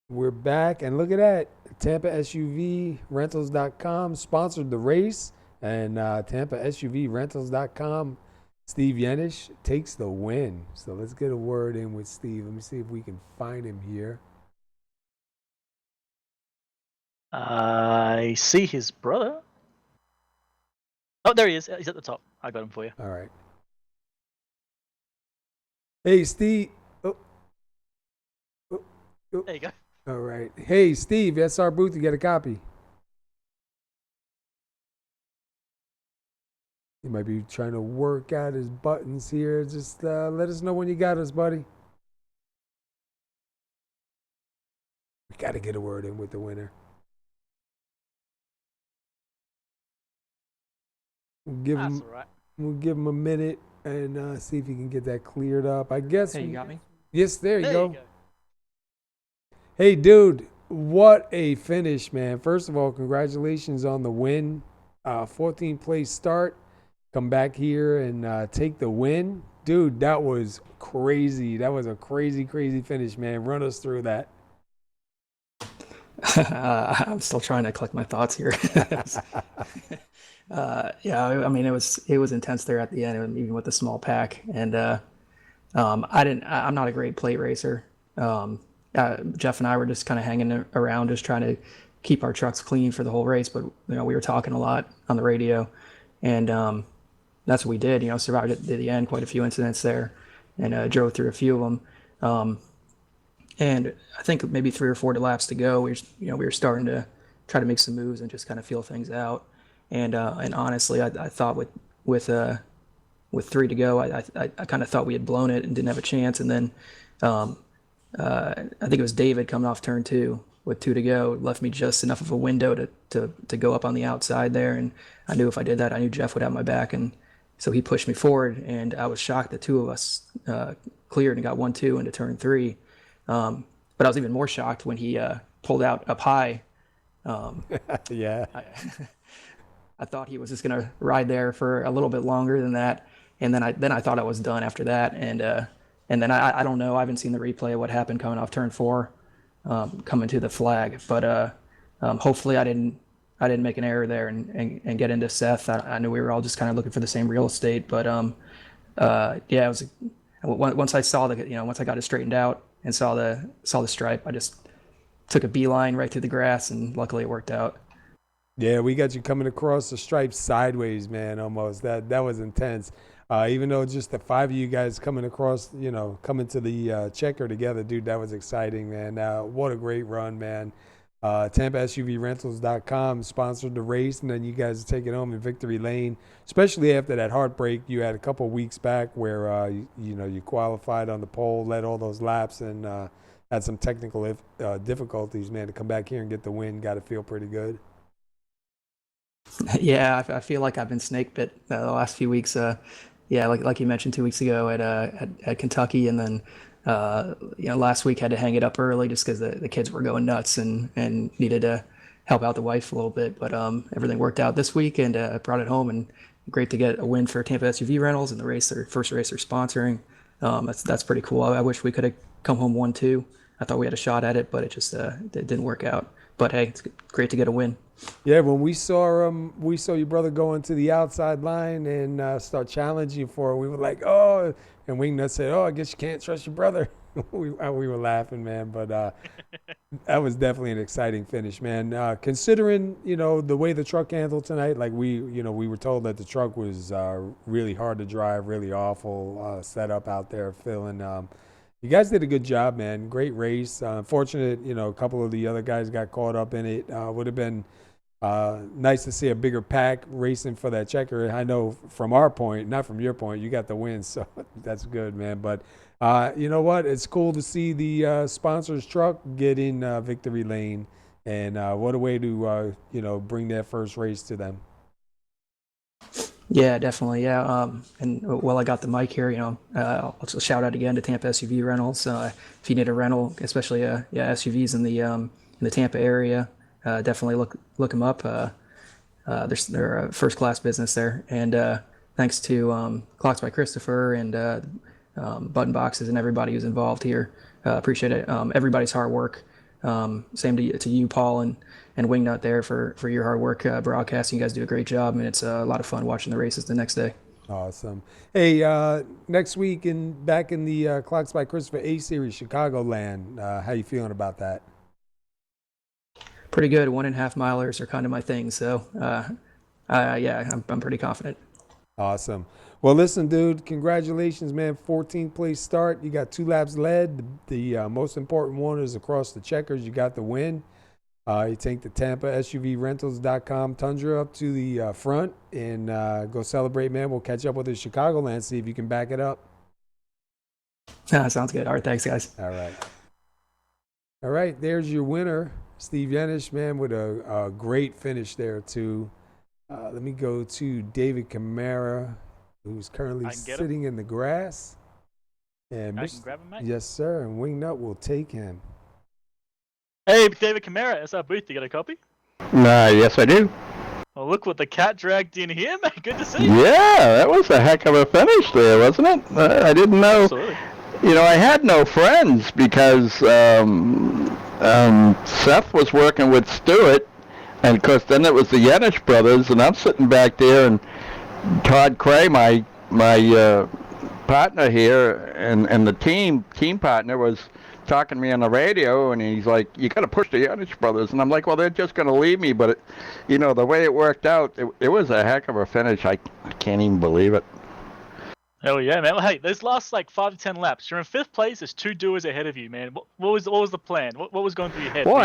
we're back, and look at that. TampaSUVRentals.com sponsored the race, and TampaSUVRentals.com, Steve Yenish takes the win. So let's get a word in with Steve. Let me see if we can find him here. I see his brother. Oh, there he is. He's at the top. I got him for you. All right. Hey, Steve. There you go. All right. Hey, Steve, SR Booth, you get a copy. He might be trying to work out his buttons here. Just let us know when you got us, buddy. We got to get a word in with the winner. We'll give That's him, all right. we'll give him a minute and see if he can get that cleared up. I guess. Hey, you got me? Yes, there you There go. you go. Hey, dude, what a finish, man. First of all, congratulations on the win. 14th place start. Come back here and take the win. Dude, that was crazy. That was a crazy, crazy finish, man. Run us through that. I'm still trying to collect my thoughts here. Yeah, I mean, it was intense there at the end, even with the small pack. And I'm not a great plate racer. Jeff and I were just kind of hanging around, just trying to keep our trucks clean for the whole race. But we were talking a lot on the radio, and that's what we did. Survived it to the end. Quite a few incidents there, and drove through a few of them. And I think maybe 3 or 4 laps to go, we were starting to try to make some moves and just kind of feel things out. And honestly, I thought with 3 to go, I kind of thought we had blown it and didn't have a chance. And then I think it was David coming off turn 2 with 2 to go, left me just enough of a window to go up on the outside there. And I knew if I did that, I knew Jeff would have my back. And so he pushed me forward, and I was shocked the 2 of us cleared and got 1-2 into turn 3. But I was even more shocked when he pulled out up high. Yeah. I thought he was just going to ride there for a little bit longer than that. And then I thought I was done after that. And then I don't know. I haven't seen the replay of what happened coming off turn 4, coming to the flag. But hopefully I didn't make an error there and get into Seth. I knew we were all just kind of looking for the same real estate. But yeah, it was once I saw once I got it straightened out and saw the stripe, I just took a beeline right through the grass, and luckily it worked out. Yeah, we got you coming across the stripe sideways, man, almost. That was intense. Even though just the 5 of you guys coming across, coming to the checker together, dude, that was exciting, man. What a great run, man. TampaSUVRentals.com sponsored the race, and then you guys take it home in victory lane, especially after that heartbreak you had a couple weeks back where, you qualified on the pole, led all those laps, and had some technical difficulties, man. To come back here and get the win, got to feel pretty good. Yeah, I feel like I've been snake bit the last few weeks. Yeah, like you mentioned 2 weeks ago at Kentucky, and then last week had to hang it up early just because the kids were going nuts and needed to help out the wife a little bit. But everything worked out this week, and brought it home, and great to get a win for Tampa SUV Rentals and their first race they're sponsoring. That's pretty cool. I wish we could have come home 1-2. I thought we had a shot at it, but it just it didn't work out. But hey, it's great to get a win. Yeah, when we saw your brother go into the outside line and start challenging for it, we were like, oh, and Wingnut said, oh, I guess you can't trust your brother. we were laughing, man, but that was definitely an exciting finish, man. Considering, the way the truck handled tonight, like we were told that the truck was really hard to drive, really awful setup out there, filling. You guys did a good job, man. Great race. Unfortunate, a couple of the other guys got caught up in it. Would have been nice to see a bigger pack racing for that checker. I know from our point, not from your point, you got the win, so that's good, man. But you know what? It's cool to see the sponsor's truck get in victory lane, and what a way to bring that first race to them. Yeah, definitely. Yeah. And while I got the mic here, I'll just shout out again to Tampa SUV Rentals. If you need a rental, especially SUVs in the Tampa area, definitely look them up. They're a first class business there, and thanks to Clocks by Christopher and Button Boxes and everybody who's involved here. Appreciate it. Everybody's hard work. Same to you, Paul, and Wingnut there for your hard work broadcasting. You guys do a great job, and it's a lot of fun watching the races the next day. Awesome. Hey, next week back in the Clocks by Christopher A Series, Chicagoland. How you feeling about that? Pretty good. 1.5 milers are kind of my thing, so yeah, I'm pretty confident. Awesome. Well, listen, dude, congratulations, man. 14th place start. You got 2 laps led. The most important one is across the checkers. You got the win. You take the Tampa SUVRentals.com Tundra up to the front and go celebrate, man. We'll catch up with the Chicagoland, see if you can back it up. Sounds good. All right, thanks, guys. All right, there's your winner, Steve Yenish, man, with a great finish there, too. Let me go to David Camara, who's currently sitting in the grass. And I can grab him, mate? Yes, sir, and Wingnut will take him. Hey, David Camara, it's our booth. You got a copy? Yes, I do. Well, look what the cat dragged in here, mate. Good to see you. Yeah, that was a heck of a finish there, wasn't it? I didn't know. Absolutely. I had no friends because Seth was working with Stewart, and of course then it was the Yenish brothers, and I'm sitting back there, and Todd Cray, my partner here, and the team partner was talking to me on the radio, and he's like, "You got to push the Yenish brothers," and I'm like, "Well, they're just going to leave me." But the way it worked out, it was a heck of a finish. I can't even believe it. Hell yeah, man. Well, hey, those last 5 to 10 laps, you're in 5th place. There's 2 doers ahead of you, man. What was the plan? What was going through your head? Well,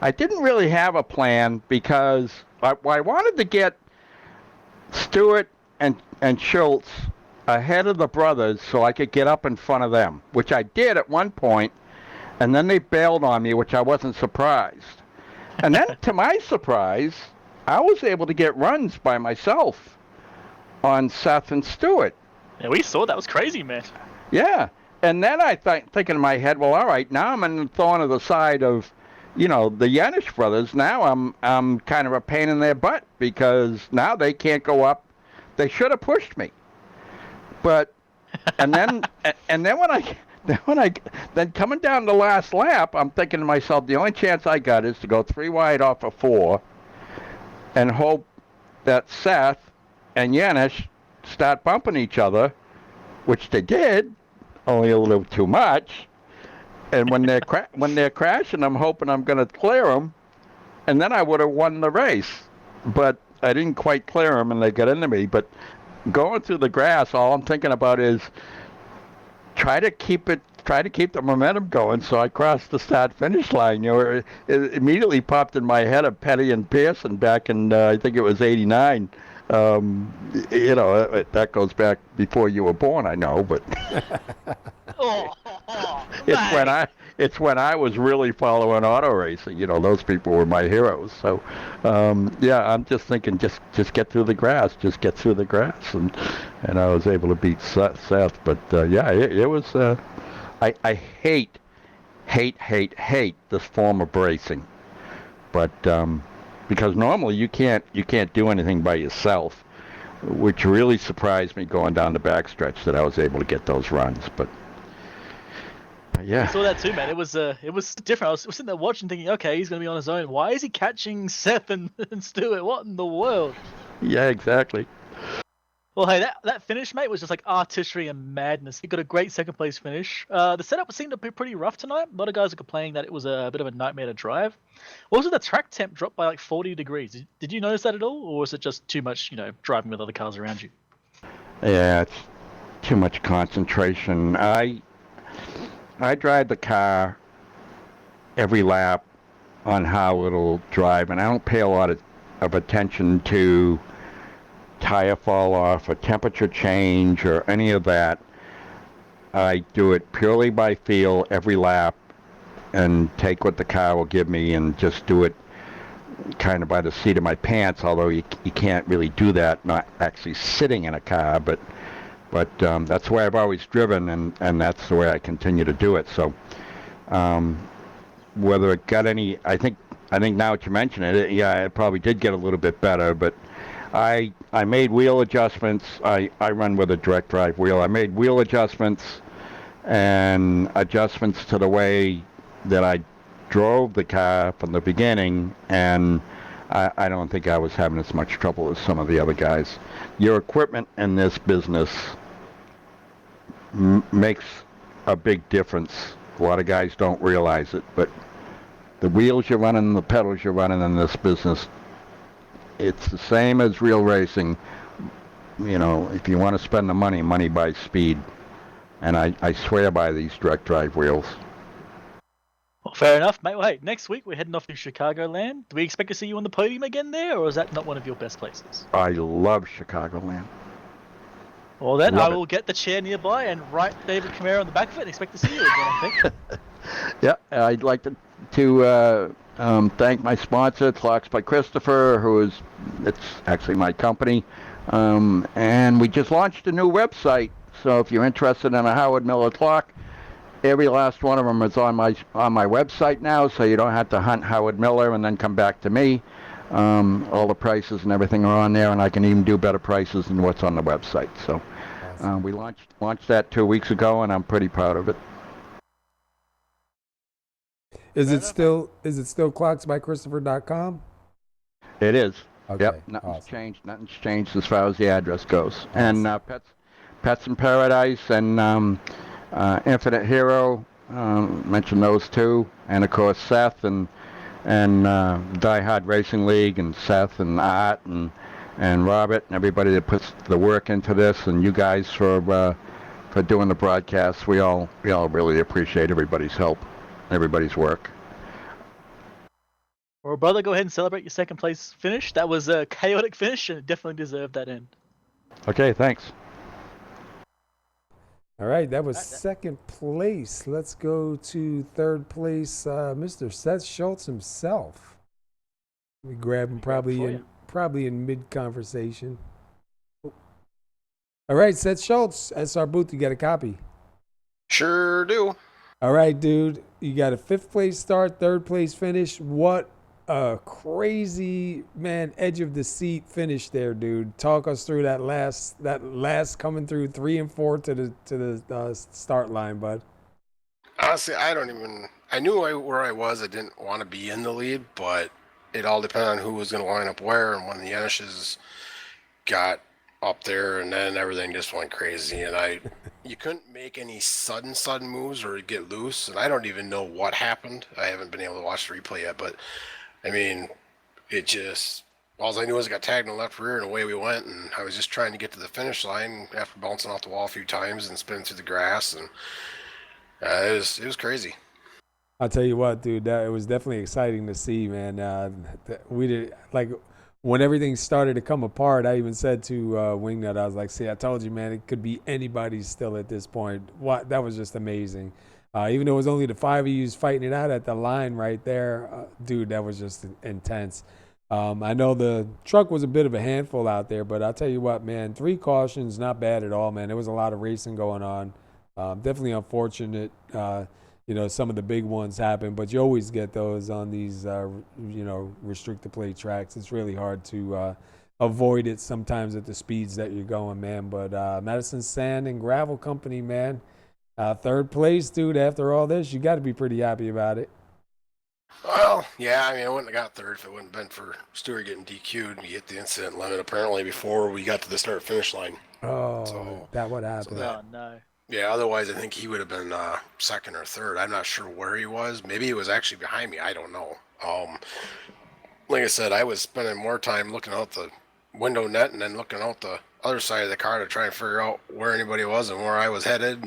I didn't really have a plan because I wanted to get Stewart and Schultz ahead of the brothers so I could get up in front of them, which I did at one point, and then they bailed on me, which I wasn't surprised. And then, to my surprise, I was able to get runs by myself on Seth and Stewart. Yeah, we saw that was crazy, man. Yeah, and then I thinking in my head, well, all right, now I'm in the thorn of the side of, the Yenish brothers. Now I'm kind of a pain in their butt because now they can't go up. They should have pushed me. But and then when coming down the last lap, I'm thinking to myself, the only chance I got is to go 3 wide off of 4 and hope that Seth and Yenish start bumping each other, which they did, only a little too much. And when they're crashing, I'm hoping I'm going to clear them, and then I would have won the race. But I didn't quite clear them, and they got into me. But going through the grass, all I'm thinking about is try to keep the momentum going. So I crossed the start-finish line. It immediately popped in my head of Petty and Pearson back in I think it was '89. That goes back before you were born, I know, but it's when I was really following auto racing. Those people were my heroes. So, I'm just thinking, just get through the grass, and I was able to beat Seth. But it was. I hate this form of racing, but because normally you can't do anything by yourself, which really surprised me going down the backstretch that I was able to get those runs. But yeah, I saw that too, man. It was different. I was sitting there watching, thinking, okay, he's going to be on his own. Why is he catching Seth and Stewart? What in the world? Yeah, exactly. Well, hey, that finish, mate, was just like artistry and madness. He got a great 2nd place finish. The setup seemed to be pretty rough tonight. A lot of guys are complaining that it was a bit of a nightmare to drive. Also, the track temp dropped by 40 degrees. Did you notice that at all, or was it just too much, driving with other cars around you? Yeah, it's too much concentration. I drive the car every lap on how it'll drive, and I don't pay a lot of attention to tire fall off or temperature change or any of that. I do it purely by feel every lap and take what the car will give me and just do it kind of by the seat of my pants, although you can't really do that, not actually sitting in a car, but that's the way I've always driven, and that's the way I continue to do it. So whether it got any, I think now that you mention it, yeah, it probably did get a little bit better, but I made wheel adjustments. I run with a direct drive wheel. I made wheel adjustments and adjustments to the way that I drove the car from the beginning, and I don't think I was having as much trouble as some of the other guys. Your equipment in this business makes a big difference. A lot of guys don't realize it, but the wheels you're running, the pedals you're running in this business, it's the same as real racing. You know, if you want to spend the money, money buys speed. And I swear by these direct drive wheels. Well, fair enough, mate. Well, hey, next week we're heading off to Chicagoland. Do we expect to see you on the podium again there, or is that not one of your best places? I love Chicagoland. Well, then Love I will get the chair nearby and write David Camaro on the back of it and expect to see you again, I think. Yeah, I'd like to thank my sponsor, Clocks by Christopher, it's actually my company. And we just launched a new website. So if you're interested in a Howard Miller clock, every last one of them is on my website now, so you don't have to hunt Howard Miller and then come back to me. All the prices and everything are on there, and I can even do better prices than what's on the website. So we launched that 2 weeks ago, and I'm pretty proud of it. Is it still clocksbychristopher.com? It is. Okay. Yep. Nothing's changed as far as the address goes. Awesome. And Pets in Paradise and Infinite Hero, mentioned those two, and of course Seth and Diehard Racing League, and Seth and Art and Robert and everybody that puts the work into this, and you guys for doing the broadcast. We all really appreciate everybody's help, everybody's work. Well, brother, go ahead and celebrate your second place finish. That was a chaotic finish, and it definitely deserved that end. Okay, thanks. All right, that was second place. Let's go to third place, Mr. Seth Schultz himself. We grab him probably in mid-conversation. All right, Seth Schultz, SR Booth, you got a copy? Sure do. All right, dude, you got a fifth place start, third place finish. What a crazy, man, edge of the seat finish there, dude. Talk us through that last coming through 3 and 4 to the start line, bud. Honestly, I knew where I was. I didn't want to be in the lead, but it all depended on who was going to line up where, and when the Yanishes got up there, and then everything just went crazy, and you couldn't make any sudden moves or get loose, and I don't even know what happened. I haven't been able to watch the replay yet, but I mean, it just, all I knew was I got tagged in the left rear, and away we went, and I was just trying to get to the finish line after bouncing off the wall a few times and spinning through the grass, and it was crazy. I'll tell you what, dude, it was definitely exciting to see, man. We did, like, when everything started to come apart, I even said to Wingnut, I was like, see, I told you, man, it could be anybody still at this point. That was just amazing. Even though it was only the 5 of you fighting it out at the line right there, dude, that was just intense. I know the truck was a bit of a handful out there, but I'll tell you what, man, 3 cautions, not bad at all, man. There was a lot of racing going on. Definitely unfortunate, some of the big ones happen, but you always get those on these, restricted plate tracks. It's really hard to avoid it sometimes at the speeds that you're going, man. But Madison Sand and Gravel Company, man, third place, dude. After all this, you got to be pretty happy about it. Well, yeah, I mean, I wouldn't have got third if it wouldn't have been for Stewart getting DQ'd. We hit the incident limit apparently before we got to the start-finish line. Oh, so, that would happen. Oh, no. Yeah, otherwise I think he would have been second or third. I'm not sure where he was. Maybe he was actually behind me. I don't know. Like I said, I was spending more time looking out the window net and then looking out the other side of the car to try and figure out where anybody was and where I was headed.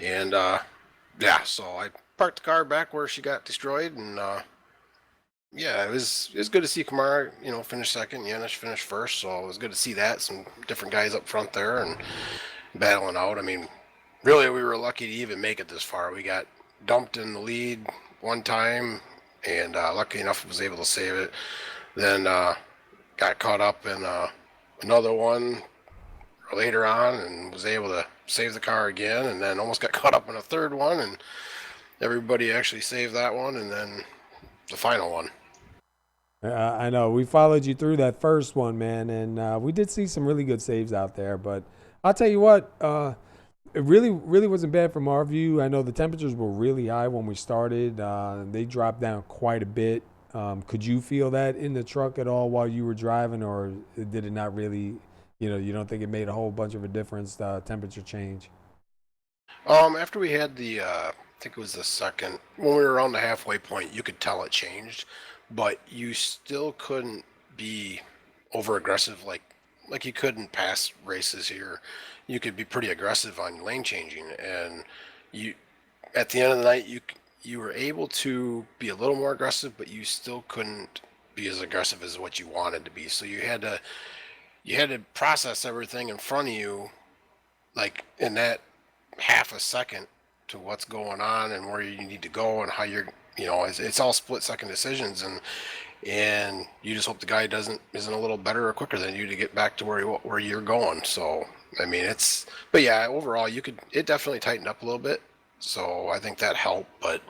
And so I parked the car back where she got destroyed. And it was good to see Kamara, finish second. Yanis finished first. So it was good to see that. Some different guys up front there and battling out. I mean, really, we were lucky to even make it this far. We got dumped in the lead one time, and lucky enough was able to save it. Then got caught up in another one later on and was able to save the car again, and then almost got caught up in a third one, and everybody actually saved that one, and then the final one. I know we followed you through that first one, man, and we did see some really good saves out there. But I'll tell you what, it really wasn't bad from our view. I know the temperatures were really high when we started. They dropped down quite a bit. Could you feel that in the truck at all while you were driving, or did it not really? You don't think it made a whole bunch of a difference, temperature change? After we had the, I think it was the second, when we were around the halfway point, you could tell it changed, but you still couldn't be over aggressive like you could in past races here. You could be pretty aggressive on lane changing, and you, at the end of the night, you were able to be a little more aggressive, but you still couldn't be as aggressive as what you wanted to be. So you had to process everything in front of you, like in that half a second, to what's going on and where you need to go and how it's all split second decisions, and you just hope the guy isn't a little better or quicker than you to get back to where you're going. So I mean, but yeah, overall it definitely tightened up a little bit. So I think that helped, but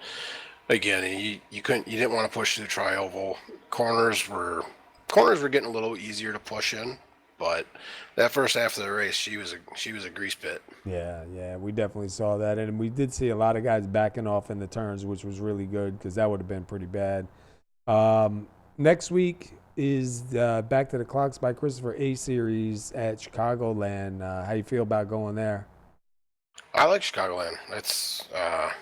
again, you didn't want to push through tri-oval. Corners were getting a little easier to push in, but that first half of the race, she was a grease pit. Yeah, we definitely saw that, and we did see a lot of guys backing off in the turns, which was really good because that would have been pretty bad. Next week is Back to the Clocks by Christopher A Series at Chicagoland. How you feel about going there? I like Chicagoland. It's I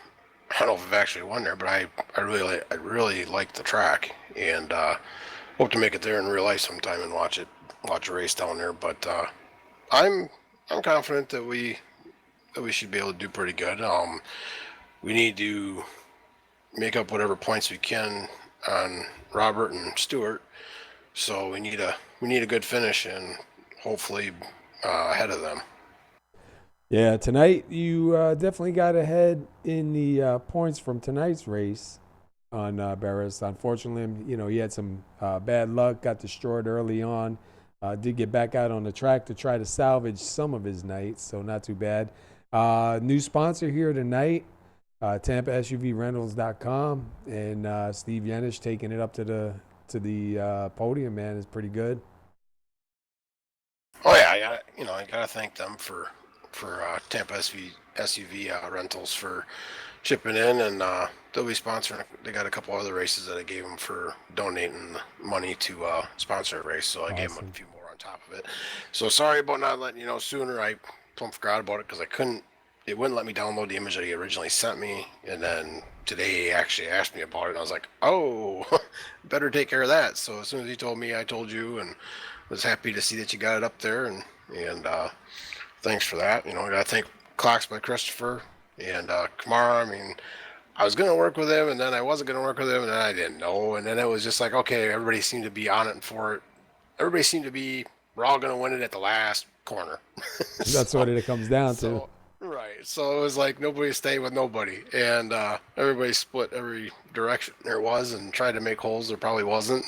don't know if I've actually won there, but I really like the track, and hope to make it there in real life sometime and watch a race down there. But I'm confident that we should be able to do pretty good. We need to make up whatever points we can on Robert and Stewart, so we need a good finish and hopefully ahead of them. Yeah, tonight you definitely got ahead in the points from tonight's race on Barris. Unfortunately, he had some bad luck, got destroyed early on. Did get back out on the track to try to salvage some of his nights, so not too bad. New sponsor here tonight, TampaSUVRentals.com, and Steve Yenish taking it up to the podium. Man, is pretty good. Oh yeah, I gotta thank them for Tampa SUV Rentals for chipping in, and they'll be sponsoring. They got a couple other races that I gave them for donating the money to sponsor a race, so I gave them a few more on top of it. So sorry about not letting you know sooner. I plumb forgot about it because it wouldn't let me download the image that he originally sent me, and then today he actually asked me about it, and I was like, oh, better take care of that. So as soon as he told me, I told you, and was happy to see that you got it up there, and thanks for that. I got to thank Clocks by Christopher and Kamara. I mean, I was going to work with him, and then I wasn't going to work with him, and then I didn't know. And then it was just like, okay, everybody seemed to be on it and for it. Everybody seemed to be, we're all going to win it at the last corner. That's what it comes down to. Right. So it was like nobody stayed with nobody. And everybody split every direction there was and tried to make holes there probably wasn't.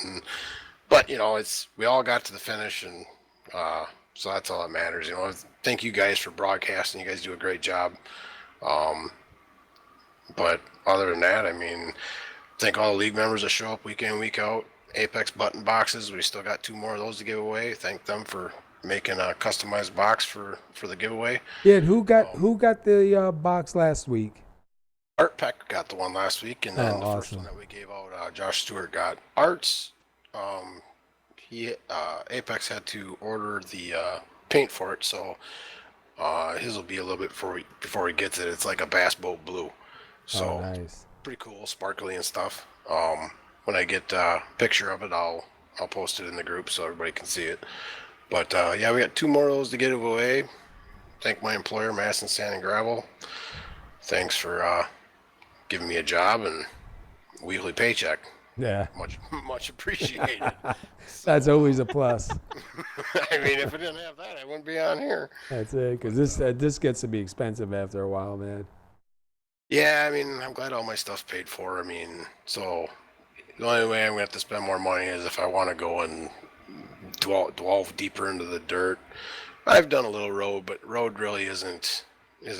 But, we all got to the finish, and so that's all that matters. Thank you guys for broadcasting. You guys do a great job. But other than that, I mean, thank all the league members that show up week in, week out. Apex button boxes, we still got 2 more of those to give away. Thank them for making a customized box for the giveaway. Yeah, and who got the box last week? Art Peck got the one last week, and then the first one that we gave out, Josh Stewart got Art's. Apex had to order the paint for it, so his will be a little bit before he gets it. It's like a bass boat blue, so nice. Pretty cool, sparkly and stuff. When I get a picture of it, I'll post it in the group so everybody can see it. But yeah, we got 2 more of those to give away. Thank my employer, Madison Sand and Gravel. Thanks for giving me a job and weekly paycheck. Yeah. Much appreciated. That's always a plus. I mean, if I didn't have that, I wouldn't be on here. That's it, because this gets to be expensive after a while, man. Yeah, I mean, I'm glad all my stuff's paid for. I mean, so The only way I'm gonna have to spend more money is if I want to go and delve deeper into the dirt. I've done a little road, but road really isn't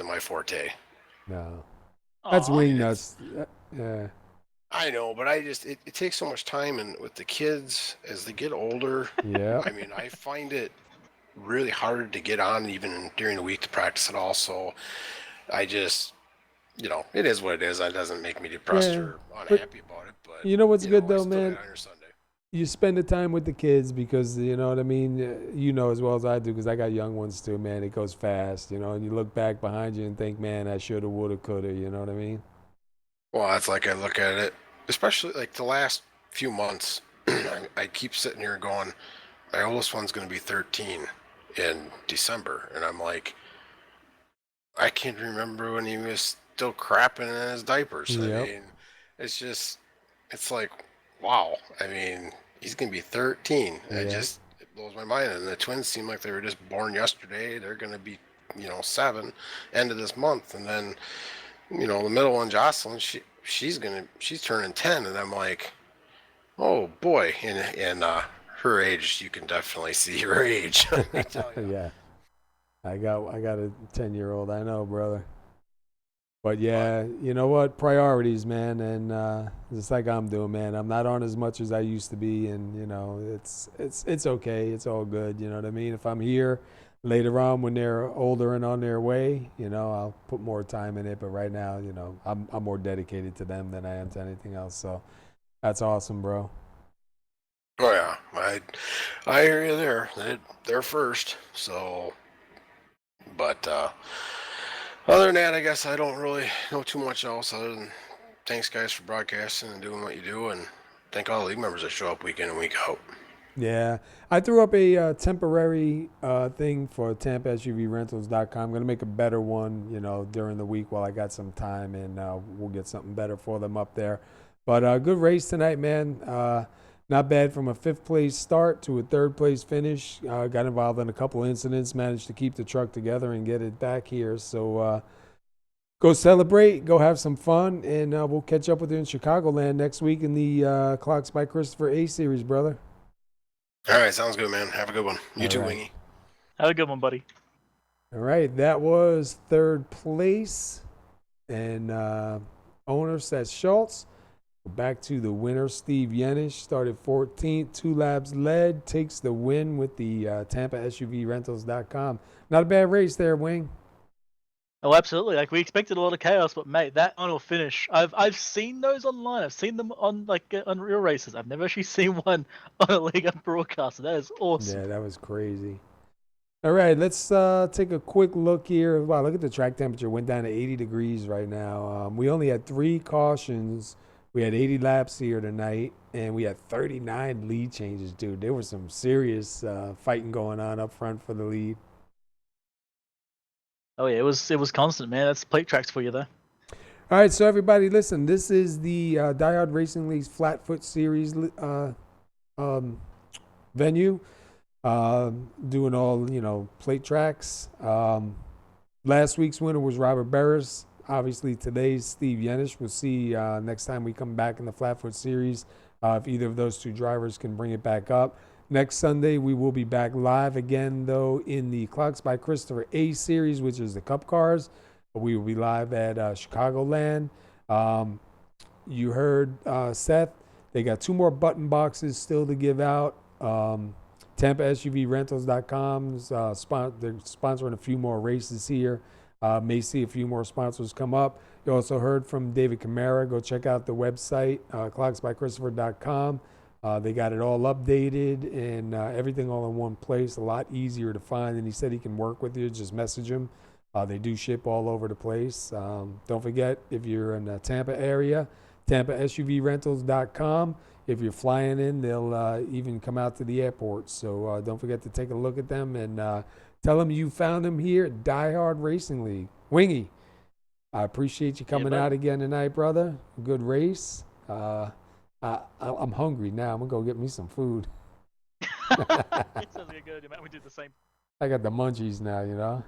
my forte. No. That's Aw. wing It's- nuts. Yeah. I know, but it takes so much time, and with the kids as they get older, Yeah. I mean, I find it really hard to get on even during the week to practice at all. So I just, it is what it is. It doesn't make me depressed Yeah, or but unhappy about it. But you know what's good I though, still man? get on your Sunday. You spend the time with the kids because you know what I mean. You know as well as I do because I got young ones too, man. It goes fast, and you look back behind you and think, man, I shoulda, woulda, coulda. You know what I mean? Well, that's like I look at it, especially like the last few months. I keep sitting here going, my oldest one's going to be 13 in December, and I'm like, I can't remember when he was still crapping in his diapers. I Yep. mean, it's like, wow. I mean, he's going to be 13. Yeah. It blows my mind. And the twins seem like they were just born yesterday. They're going to be, 7 end of this month. And then, the middle one, Jocelyn, she's turning 10. And I'm like, oh boy. And her age, you can definitely see her age. Let me tell you. Yeah. I got a 10-year-old. I know, brother. But yeah, you know what? Priorities, man, and just like I'm doing, man. I'm not on as much as I used to be, and it's okay. It's all good. You know what I mean? If I'm here later on when they're older and on their way, I'll put more time in it. But right now, I'm more dedicated to them than I am to anything else. So that's awesome, bro. Oh yeah, I hear you there. They're first. So, but other than that, I guess I don't really know too much else other than thanks guys for broadcasting and doing what you do, and thank all the league members that show up week in and week out. Yeah, I threw up a temporary thing for TampaSUVRentals.com. I'm gonna make a better one, during the week while I got some time, and we'll get something better for them up there. But good race tonight, man. Not bad from a 5th place start to a 3rd place finish. Got involved in a couple incidents, managed to keep the truck together and get it back here. So go celebrate, go have some fun, and we'll catch up with you in Chicagoland next week in the Clocks by Christopher A Series, brother. All right, sounds good, man. Have a good one. You All too, right. Wingy. Have a good one, buddy. All right, that was 3rd place, and owner Seth Schultz. Back to the winner, Steve Yenish, started 14th, 2 laps led, takes the win with the TampaSUVRentals.com. Not a bad race there, Wing. Oh, absolutely. Like we expected a lot of chaos, but mate, that final finish, I've seen those online. I've seen them on on real races. I've never actually seen one on a league broadcast. That is awesome. Yeah, that was crazy. All right, let's take a quick look here. Wow, look at the track temperature. Went down to 80 degrees right now. We only had 3 cautions. We had 80 laps here tonight, and we had 39 lead changes, dude. There was some serious fighting going on up front for the lead. Oh yeah, it was constant, man. That's plate tracks for you there. All right, so everybody, listen. This is the Diehard Racing League's FLATFOOT Series venue. Doing all, plate tracks. Last week's winner was Robert Barris. Obviously, today's Steve Yenish. We'll see next time we come back in the FLATFOOT Series if either of those 2 drivers can bring it back up. Next Sunday, we will be back live again, though, in the Clocks by Christopher A Series, which is the Cup Cars. We will be live at Chicagoland. You heard Seth. They got 2 more button boxes still to give out. TampaSUVRentals.com's they're sponsoring a few more races here. May see a few more sponsors come up. You also heard from David Camara. Go check out the website, clocksbychristopher.com. They got it all updated and everything all in one place, a lot easier to find. And he said he can work with you. Just message him. They do ship all over the place. Don't forget, if you're in the Tampa area, TampaSUVRentals.com. If you're flying in, they'll even come out to the airport. So don't forget to take a look at them and tell them you found them here at Diehard Racing League. Wingy, I appreciate you coming out again tonight, brother. Good race. I'm hungry now. I'm going to go get me some food. It sounds like a good idea, man. We did the same. I got the munchies now,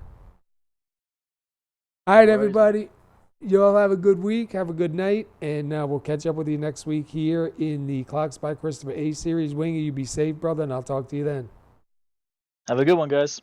All right, everybody. You all have a good week. Have a good night. And we'll catch up with you next week here in the Clocks by Christopher A series. Wingy, you be safe, brother, and I'll talk to you then. Have a good one, guys.